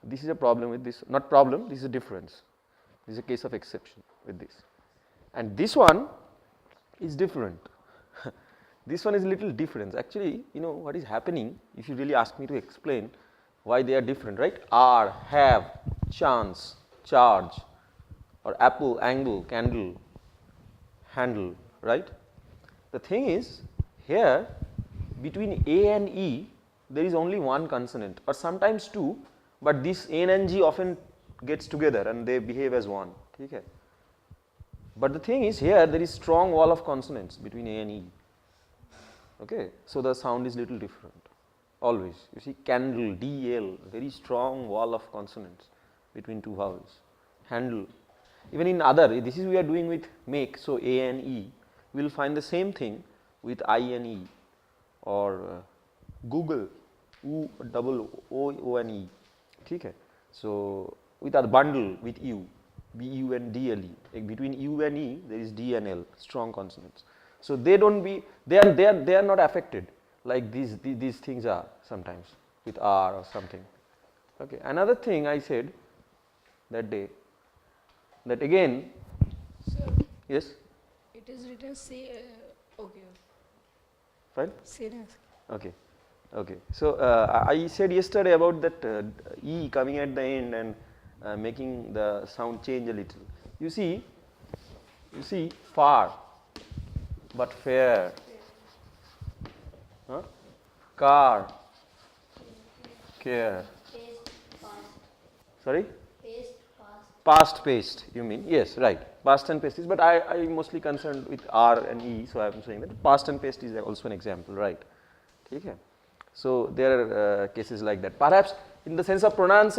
this is a problem with this. Not problem. This is a difference. This is a case of exception with this. And this one is different. This one is a little different. Actually, you know what is happening, if you really ask me to explain why they are different, right? Are, have, chance, charge, or apple, angle, candle, handle, right? The thing is, here between A and E, there is only one consonant or sometimes two, but this N and G often gets together and they behave as one. Okay? But the thing is, here there is strong wall of consonants between A and E. Okay, so the sound is little different. Always, you see, candle, D-L, very strong wall of consonants between two vowels. Handle, even in other, this is we are doing with make, so A and E, we will find the same thing with I and E, or Google, U, double O and E. Okay, so with a bundle with U, B-U and D-L-E, between U and E, there is D and L, strong consonants. So they are not affected like these things are sometimes with R or something. Okay. Another thing I said that day, that again,
sir,
yes.
It is written okay.
Fine.
Serious.
Okay. Okay. So I said yesterday about that E coming at the end and making the sound change a little. You see far. But fair, huh? Car, care. Sorry? Past, past, you mean? Yes, right. Past and past is, but I mostly concerned with R and E, so I am saying that past and past is also an example, right? Okay. So there are cases like that. Perhaps in the sense of nouns,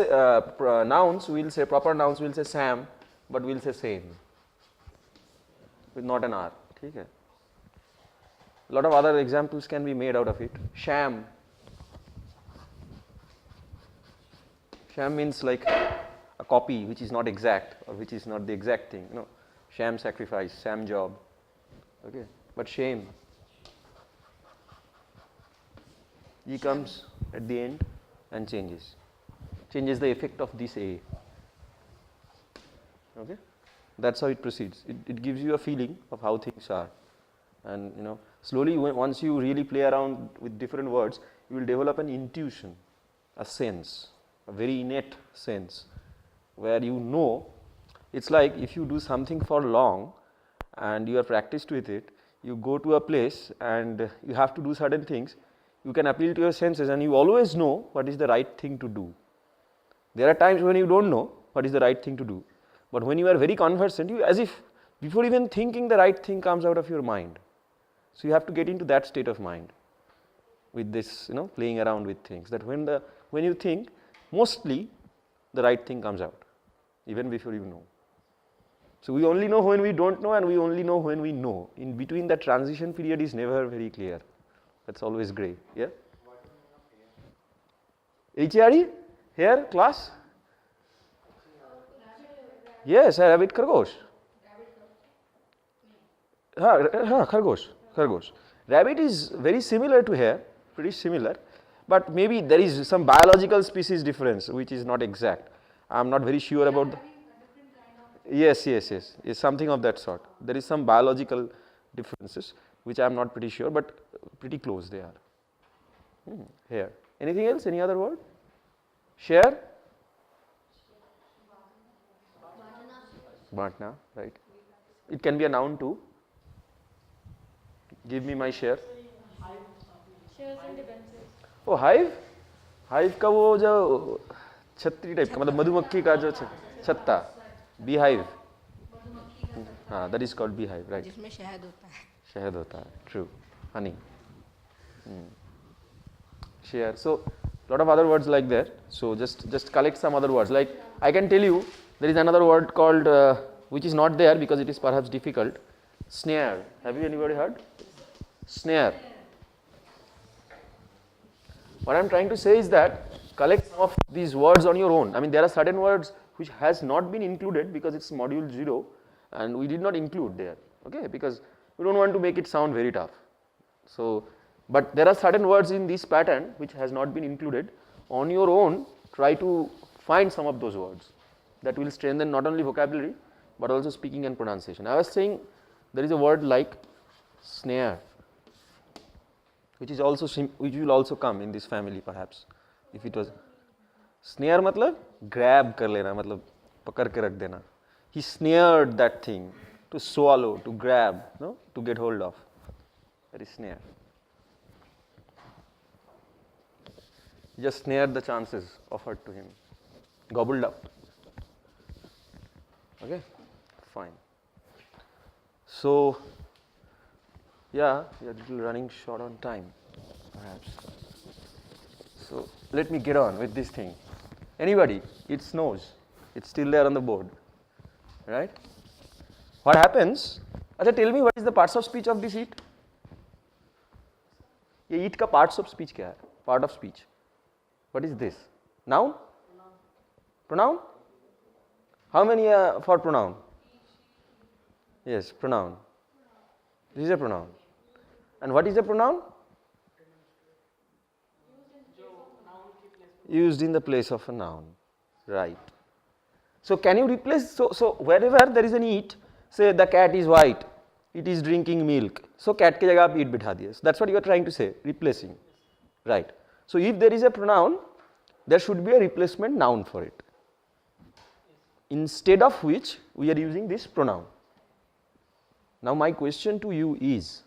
we will say proper nouns, we will say Sam, but we will say same with not an R. Okay. A lot of other examples can be made out of it. Sham. Sham means like a copy which is not exact or which is not the exact thing. You know, sham sacrifice, sham job. Okay, but shame. E comes at the end and changes the effect of this A. Okay, that's how it proceeds. It gives you a feeling of how things are. And you know, slowly once you really play around with different words, you will develop an intuition, a sense, a very innate sense, where you know, it's like if you do something for long and you are practiced with it, you go to a place and you have to do certain things, you can appeal to your senses and you always know what is the right thing to do. There are times when you don't know what is the right thing to do, but when you are very conversant, you as if before even thinking the right thing comes out of your mind. So you have to get into that state of mind. with this, playing around with things, that when you think, mostly the right thing comes out, even before you know. So we only know when we don't know, and we only know when we know. In between, that transition period is never very clear. That's always grey. Yeah? HRE? Here, class? Yes, rabbit, khargosh. Khargosh. Rabbit is very similar to hare, pretty similar, but maybe there is some biological species difference which is not exact. I am not very sure about Yes, something of that sort. There is some biological differences which I am not pretty sure, but pretty close they are. Here. Anything else? Any other word? Share? Bantna, right. It can be a noun too. Give me my share. Oh, hive? Hive का वो जो छतरी type का, मतलब मधुमक्खी का जो छत्ता, beehive. हाँ, that is called beehive, right?
जिसमें शहद होता है.
शहद होता है, true. Honey. Share. So, lot of other words like that. So just collect some other words. Like I can tell you, there is another word called which is not there because it is perhaps difficult. Snare. Have you anybody heard? Snare. What I am trying to say is that collect some of these words on your own. I mean, there are certain words which has not been included because it's module 0 and we did not include there, okay, because we don't want to make it sound very tough. So, but there are certain words in this pattern which has not been included. On your own, try to find some of those words that will strengthen not only vocabulary but also speaking and pronunciation. I was saying there is a word like snare, which will also come in this family perhaps. If it was snare, मतलब grab कर लेना, मतलब पकड़ के रख देना. He snared that thing, to swallow, to grab, no, to get hold of. That is snare. He just snared the chances offered to him, gobbled up. Okay, fine. So, yeah, we are a little running short on time, perhaps. So, let me get on with this thing. Anybody? It snows. It's still there on the board, right? What happens? Acha, tell me what is the parts of speech of this eat? ये eat का parts of speech क्या है? Part of speech. What is this? Noun? Pronoun? How many for pronoun? Yes, pronoun. This is a pronoun. And what is a pronoun? Used in the place of a noun, right. So can you replace, so wherever there is an eat, say the cat is white, it is drinking milk, so cat के जगह आप eat बिठा दिए. So that's what you are trying to say, replacing, right. So if there is a pronoun, there should be a replacement noun for it, instead of which we are using this pronoun. Now my question to you is,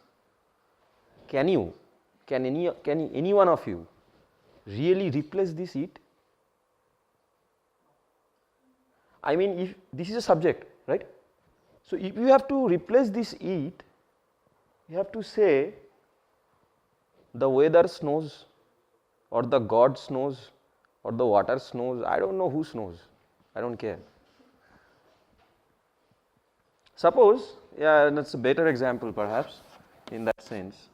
can any one of you really replace this eat? I mean, if this is a subject, right? So if you have to replace this eat, you have to say the weather snows, or the god snows, or the water snows. I don't know who snows, I don't care. Suppose, yeah, that's a better example perhaps in that sense.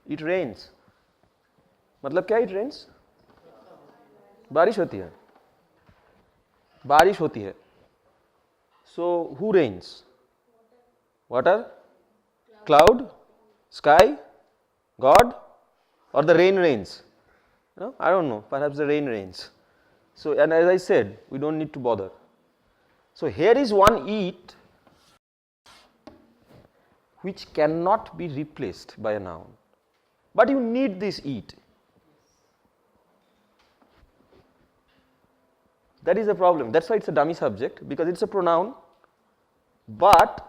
It rains. मतलब क्या it rains? बारिश होती है. बारिश होती है. So who rains? Water? Cloud? Sky? God? Or the rain rains? No? I don't know. Perhaps the rain rains. So, and as I said, we don't need to bother. So here is one eat which cannot be replaced by a noun. But you need this eat. That is the problem. That's why it's a dummy subject, because it's a pronoun, but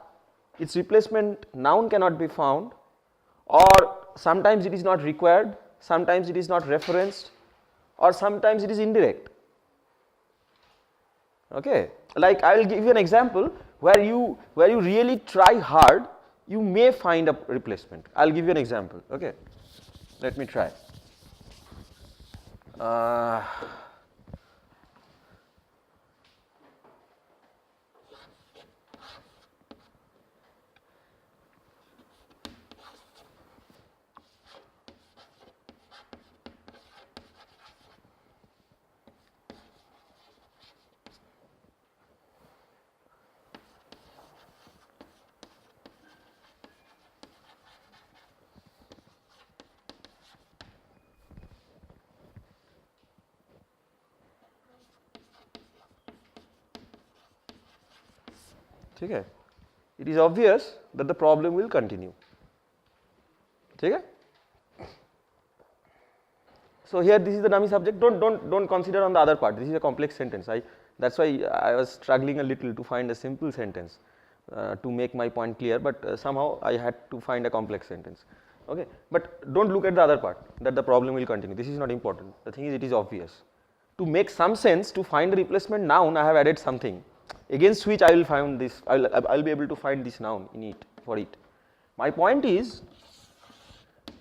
its replacement noun cannot be found, or sometimes it is not required, sometimes it is not referenced, or sometimes it is indirect. Okay, like I will give you an example where you really try hard, you may find a replacement. I'll give you an example. Okay, let me try. ठीक है, it is obvious that the problem will continue. ठीक है? So here this is the dummy subject. Don't consider on the other part. This is a complex sentence. That's why I was struggling a little to find a simple sentence to make my point clear. But somehow I had to find a complex sentence. Okay, but don't look at the other part, that the problem will continue. This is not important. The thing is, it is obvious. To make some sense, to find the replacement noun, I have added something, against which I will find this. I'll be able to find this noun in it for it. My point is,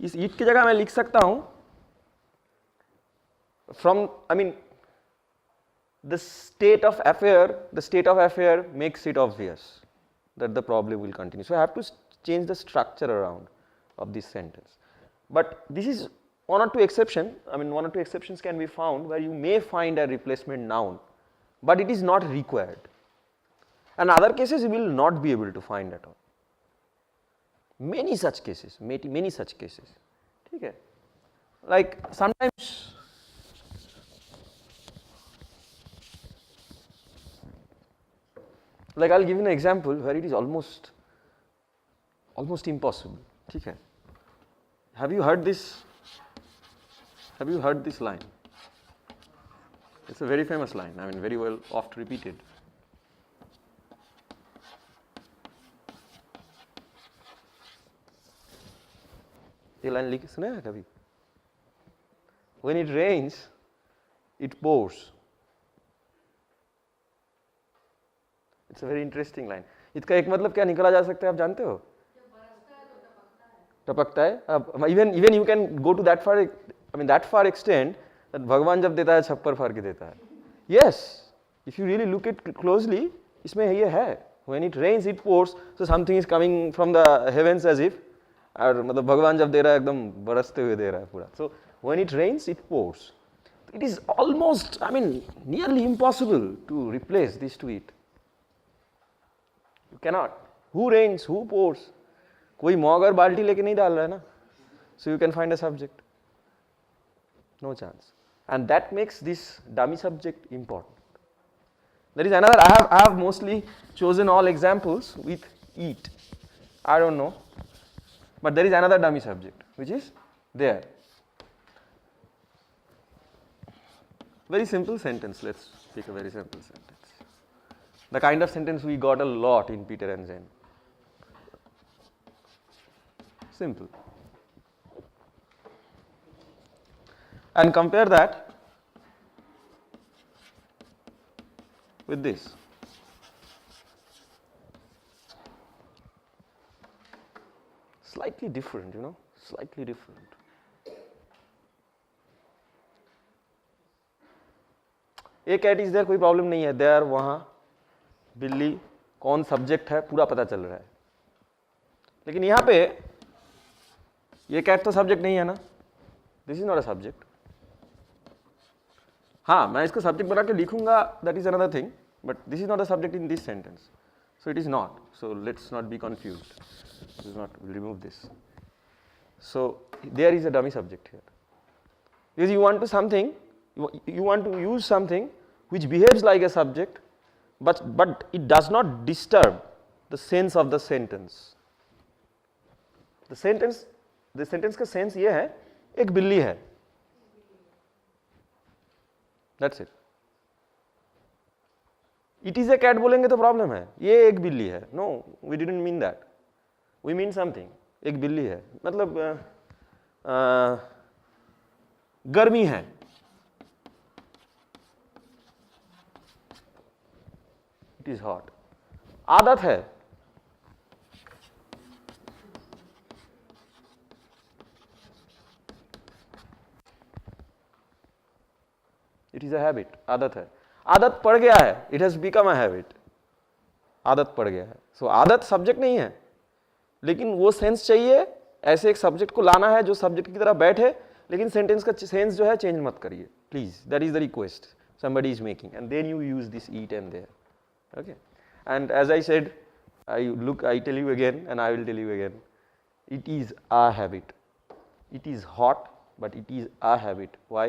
इस it की जगह मैं लिख सकता हूँ from, I mean, the state of affair makes it obvious that the problem will continue. So I have to change the structure around of this sentence. But this is one or two exceptions. I mean, one or two exceptions can be found where you may find a replacement noun, but it is not required. And other cases you will not be able to find at all. Many such cases, many such cases. Okay. Like sometimes like I'll give you an example where it is almost impossible. Okay. Have you heard this line? It's a very famous line, I mean very well oft repeated. ये line लिखी सुना है कभी? When it rains, it pours. It's a very interesting line. इसका एक मतलब क्या निकला जा सकता है, आप जानते हो? टपकता है. Even you can go to that far, I mean that far extent that भगवान जब देता है छप्पर फाड़ के देता है. Yes, if you really look it closely, इसमें ये है. When it rains, it pours. So something is coming from the heavens as if. और मतलब भगवान जब दे रहा है एकदम बरसते हुए दे रहा है पूरा. So when it rains, it pours. It is almost, I mean, nearly impossible to replace this to it. You cannot. Who rains? Who pours? कोई मॉग और बाल्टी लेके नहीं डाल रहा है ना. So you can find a subject. No chance. And that makes this dummy subject important. There is another. I have mostly chosen all examples with eat. I don't know. But there is another dummy subject which is there. Very simple sentence. Let's pick a very simple sentence. The kind of sentence we got a lot in Peter and Jane. Simple. And compare that with this. Slightly different, you know, slightly different. A cat is there, कोई problem नहीं है. There, वहाँ बिल्ली, कौन subject है पूरा पता चल रहा है. लेकिन यहाँ पे ये कैट तो सब्जेक्ट नहीं है ना. This is not a subject. हाँ, मैं इसको सब्जेक्ट बना के लिखूंगा, that is another thing, but this is not a subject in this sentence. So it is not. So let's not be confused. This is not. We'll remove this. So there is a dummy subject here. Because you want to something, you want to use something which behaves like a subject, but it does not disturb the sense of the sentence. The sentence का sense ये है, एक बिल्ली है. That's it. It is a cat बोलेंगे तो problem है. ये एक बिल्ली है. No, we didn't mean that. We mean something. एक बिल्ली है. मतलब गर्मी है. It is hot. आदत है. इट इज अ हैबिट, आदत है, आदत पड़ गया है, it has become a habit, आदत पड़ गया है। सो आदत सब्जेक्ट नहीं है, लेकिन वो सेंस चाहिए, ऐसे एक सब्जेक्ट को लाना है जो सब्जेक्ट की तरह बैठे, लेकिन सेंटेंस का सेंस जो है चेंज मत करिए please, that is the request somebody is making, and then you use this eat and there. Okay, and as I said, I tell you again and I will tell you again, it is a habit. It is hot, but it is a habit. Why?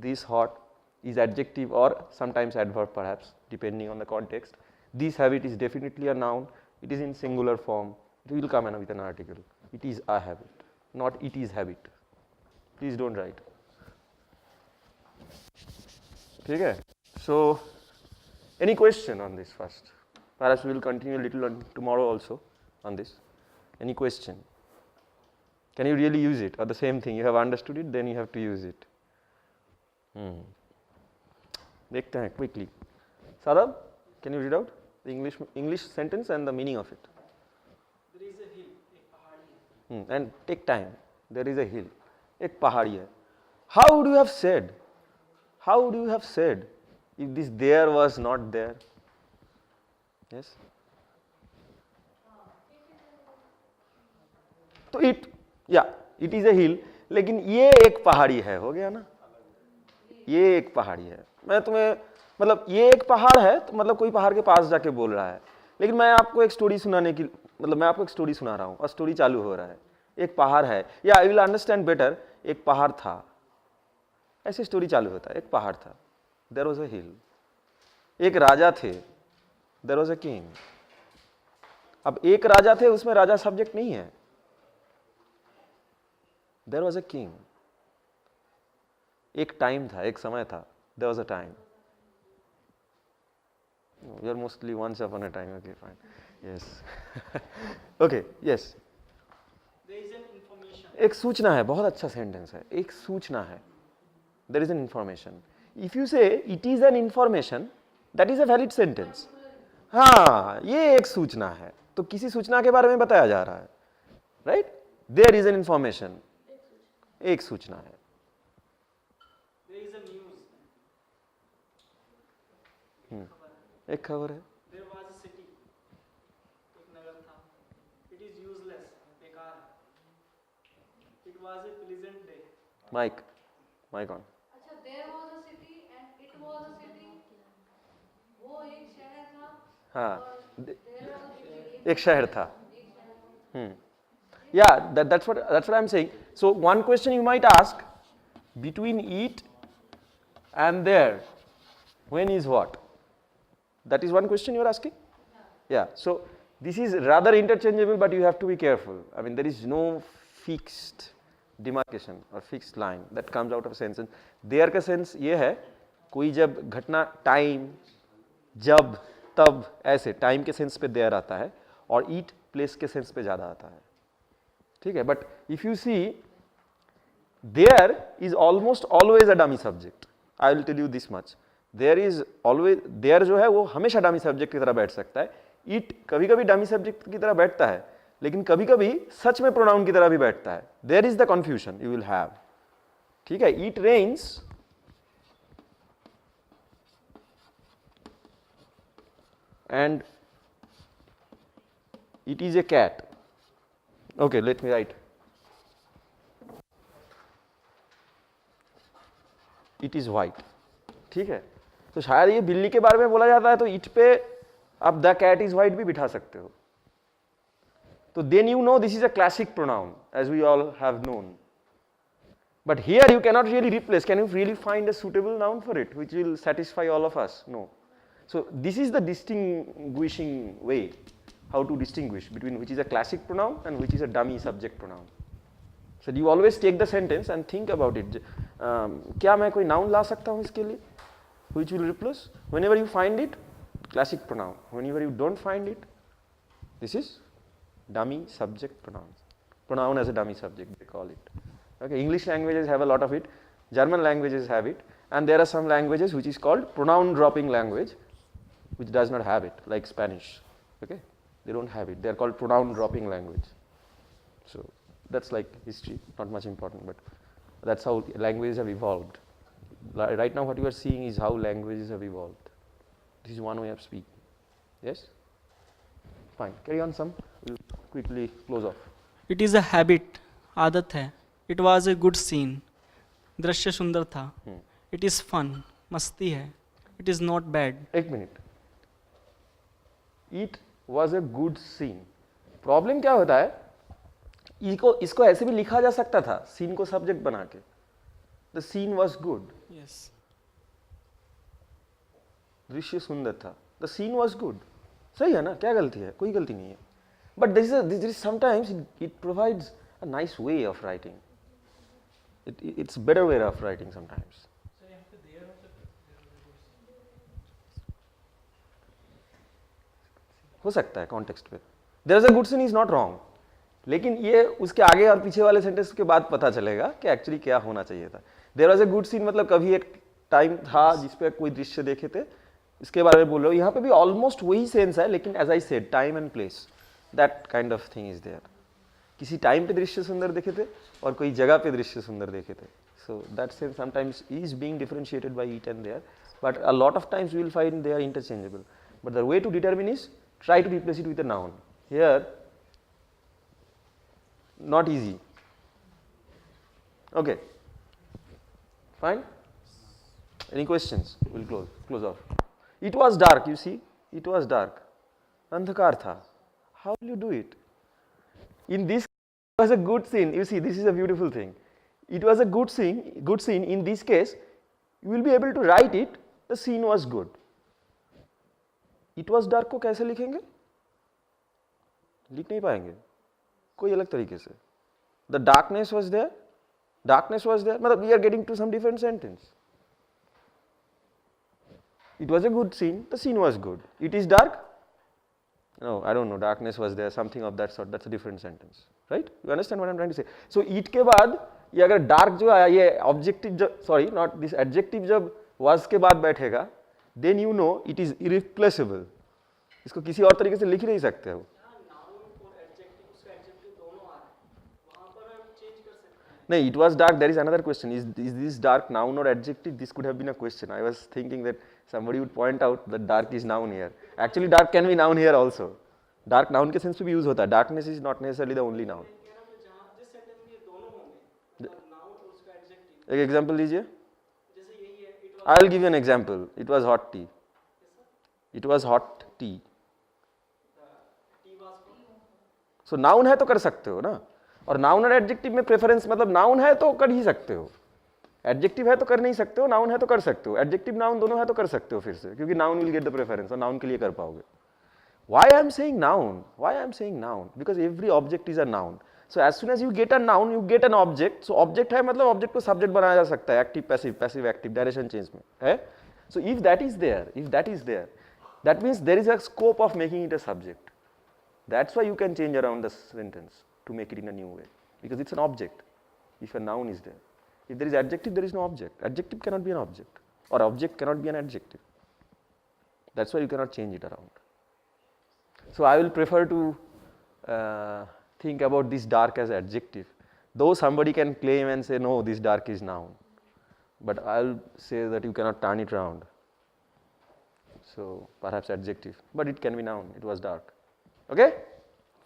This hot is adjective or sometimes adverb perhaps, depending on the context. This habit is definitely a noun, it is in singular form, it will come with an article. It is a habit, not it is habit. Please don't write. ठीक है? So any question on this first? Perhaps we will continue a little on tomorrow also on this. Any question? Can you really use it, or the same thing, you have understood it, then you have to use it? देखते हैं quickly. Sadab, can you read out the English sentence and the meaning of it?
There is a hill, एक पहाड़ी है.
And take time. There is a hill, एक पहाड़ी है. How would you have said? How would you have said if this there was not there? Yes? तो it is a hill, लेकिन ये एक पहाड़ी है, हो गया ना? ये एक पहाड़ी है, मैं तुम्हें मतलब ये एक पहाड़ है तो मतलब कोई पहाड़ के पास जाके बोल रहा है, लेकिन मैं आपको एक स्टोरी सुनाने की मतलब मैं आपको एक स्टोरी सुना रहा हूँ और स्टोरी चालू हो रहा है, एक पहाड़ है, या आई विल अंडरस्टैंड बेटर, एक पहाड़ था, ऐसे स्टोरी चालू होता है, एक पहाड़ था, देयर वाज अ हिल, एक राजा थे, देयर वाज अ किंग। अब एक राजा थे, उसमें राजा सब्जेक्ट नहीं है, देयर वाज अ किंग, एक टाइम था, एक समय था, there was a time, you are mostly once upon a time, okay fine, yes, okay, yes, एक सूचना है, बहुत अच्छा सेंटेंस है, एक सूचना है, there is an information. If you say it is an information, that is a valid sentence. हाँ, ये एक सूचना है, तो किसी सूचना के बारे में बताया जा रहा है, right? There is an information. एक सूचना है.
There is a news.
एक खबर है.
There was a city. एक नगर था. It is useless. बेकार है. It was a pleasant day.
Mic on.
There was a city and it was a city. वो एक शहर था.
हाँ, एक शहर था. Yeah, that's what I'm saying. So one question you might ask, between it and there, when is what? That is one question you are asking? Yeah. So this is rather interchangeable, but you have to be careful. I mean, there is no fixed demarcation or fixed line that comes out of a sentence. There का sense ये है, कोई जब घटना time, जब, तब, ऐसे time के sense पे there आता है, और eat place के sense पे ज़्यादा आता है, ठीक है? But if you see, there is almost always a dummy subject. I will tell you this much. There is always, there जो है वो हमेशा dummy subject की तरह बैठ सकता है. It कभी-कभी dummy subject की तरह बैठता है, लेकिन कभी-कभी सच में pronoun की तरह भी बैठता है. There is the confusion you will have. ठीक है? It rains and it is a cat. Okay, let me write. It is white. ठीक है? तो शायद ये बिल्ली के बारे में बोला जाता है तो it पे आप the cat is white भी बिठा सकते हो. So then you know this is a classic pronoun, as we all have known. But here you cannot really replace. Can you really find a suitable noun for it which will satisfy all of us? No. So this is the distinguishing way, how to distinguish between which is a classic pronoun and which is a dummy subject pronoun. So you always take the sentence and think about it. क्या मैं कोई noun ला सकता हूँ इसके लिए? Which will replace? Whenever you find it, classic pronoun. Whenever you don't find it, this is dummy subject pronoun. Pronoun as a dummy subject, they call it. Okay, English languages have a lot of it, German languages have it, and there are some languages which is called pronoun dropping language, which does not have it, like Spanish. Okay, they don't have it, they are called pronoun dropping language. So that's like history, not much important, but that's how languages have evolved. right now what you are seeing is how languages have evolved. This is one way of speaking. Yes? Fine. Carry on some. We'll quickly close off.
It is a habit, आदत है. It was a good scene. दृश्य सुंदर था. It is fun. मस्ती है. It is not bad.
एक minute. It was a good scene. Problem क्या होता है, इसको ऐसे भी लिखा जा सकता था, सीन को सब्जेक्ट बना के. The scene was good.
Yes.
दृश्य सुंदर था. The scene was good. सही है ना, क्या गलती है, कोई गलती नहीं है. But this is sometimes it provides a nice way of writing. It's better way of writing sometimes. हो सकता है कॉन्टेक्स्ट पे. There is a good scene is not wrong, लेकिन ये उसके आगे और पीछे वाले सेंटेंस के बाद पता चलेगा कि एक्चुअली क्या होना चाहिए था. There was a good scene मतलब कभी एक टाइम था जिसपे कोई दृश्य देखे थे, इसके बारे में बोल रहे हो. यहाँ पे भी ऑलमोस्ट वही सेंस है, लेकिन as I said time and place, that kind of thing is there. किसी टाइम पे दृश्य सुंदर देखे थे और कोई जगह पे दृश्य सुंदर देखे थे. So that sense sometimes is being differentiated by it and there, but a lot of times we will find they are interchangeable. But the way to determine is try to replace it with a noun. Here, not easy. Okay, fine. Any questions? We'll close off. It was dark. You see, it was dark. Andhakar tha. How will you do it? In this was a good scene. You see, this is a beautiful thing. It was a good scene. Good scene. In this case, you will be able to write it. The scene was good. It was dark को कैसे लिखेंगे, लिख नहीं पाएंगे कोई अलग तरीके से. द डार्कनेस वॉज देयर, मतलब we are getting to some different sentence. It was a good scene, the scene was good. It is dark, no I don't know, darkness was there, something of that sort, that's a different sentence. Right, you understand what I am trying to say. So it के बाद ये अगर dark जो आया, ये objective जब, sorry not this adjective जब was के बाद बैठेगा, then you know it is irreplaceable. इसको किसी और तरीके से लिख ही नहीं सकते हो. नहीं, it was dark. There is another question. Is this dark noun or adjective? This could have been a question. I was thinking that somebody would point out that dark is noun here. Actually, dark can be noun here also. Dark noun के sense में भी use होता है. Darkness is not necessarily the only noun. एक example लीजिए. I will give you an example. It was hot tea. It was hot tea. So noun है तो कर सकते हो ना. और नाउन और एडजेक्टिव में प्रेफरेंस, मतलब नाउन है तो कर ही सकते हो, एडजेक्टिव है तो कर नहीं सकते हो, नाउन है तो कर सकते हो. एडजेक्टिव नाउन दोनों है तो कर सकते हो फिर से, क्योंकि noun will get the preference और नाउन के लिए कर पाओगे. Why I am saying noun, because every object is a noun. So as soon as you get a noun you get an object. So object है मतलब object को subject बनाया जा सकता है, active passive, passive active, direction change में है. So if that is there, that means there is a scope of making it a subject. That's why you can change around the sentence to make it in a new way, because it's an object if a noun is there. If there is adjective, there is no object. Adjective cannot be an object, or object cannot be an adjective. That's why you cannot change it around. So I will prefer to think about this dark as adjective, though somebody can claim and say no, this dark is noun, but I will say that you cannot turn it around. So perhaps adjective, but it can be noun. It was dark. Okay,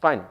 fine.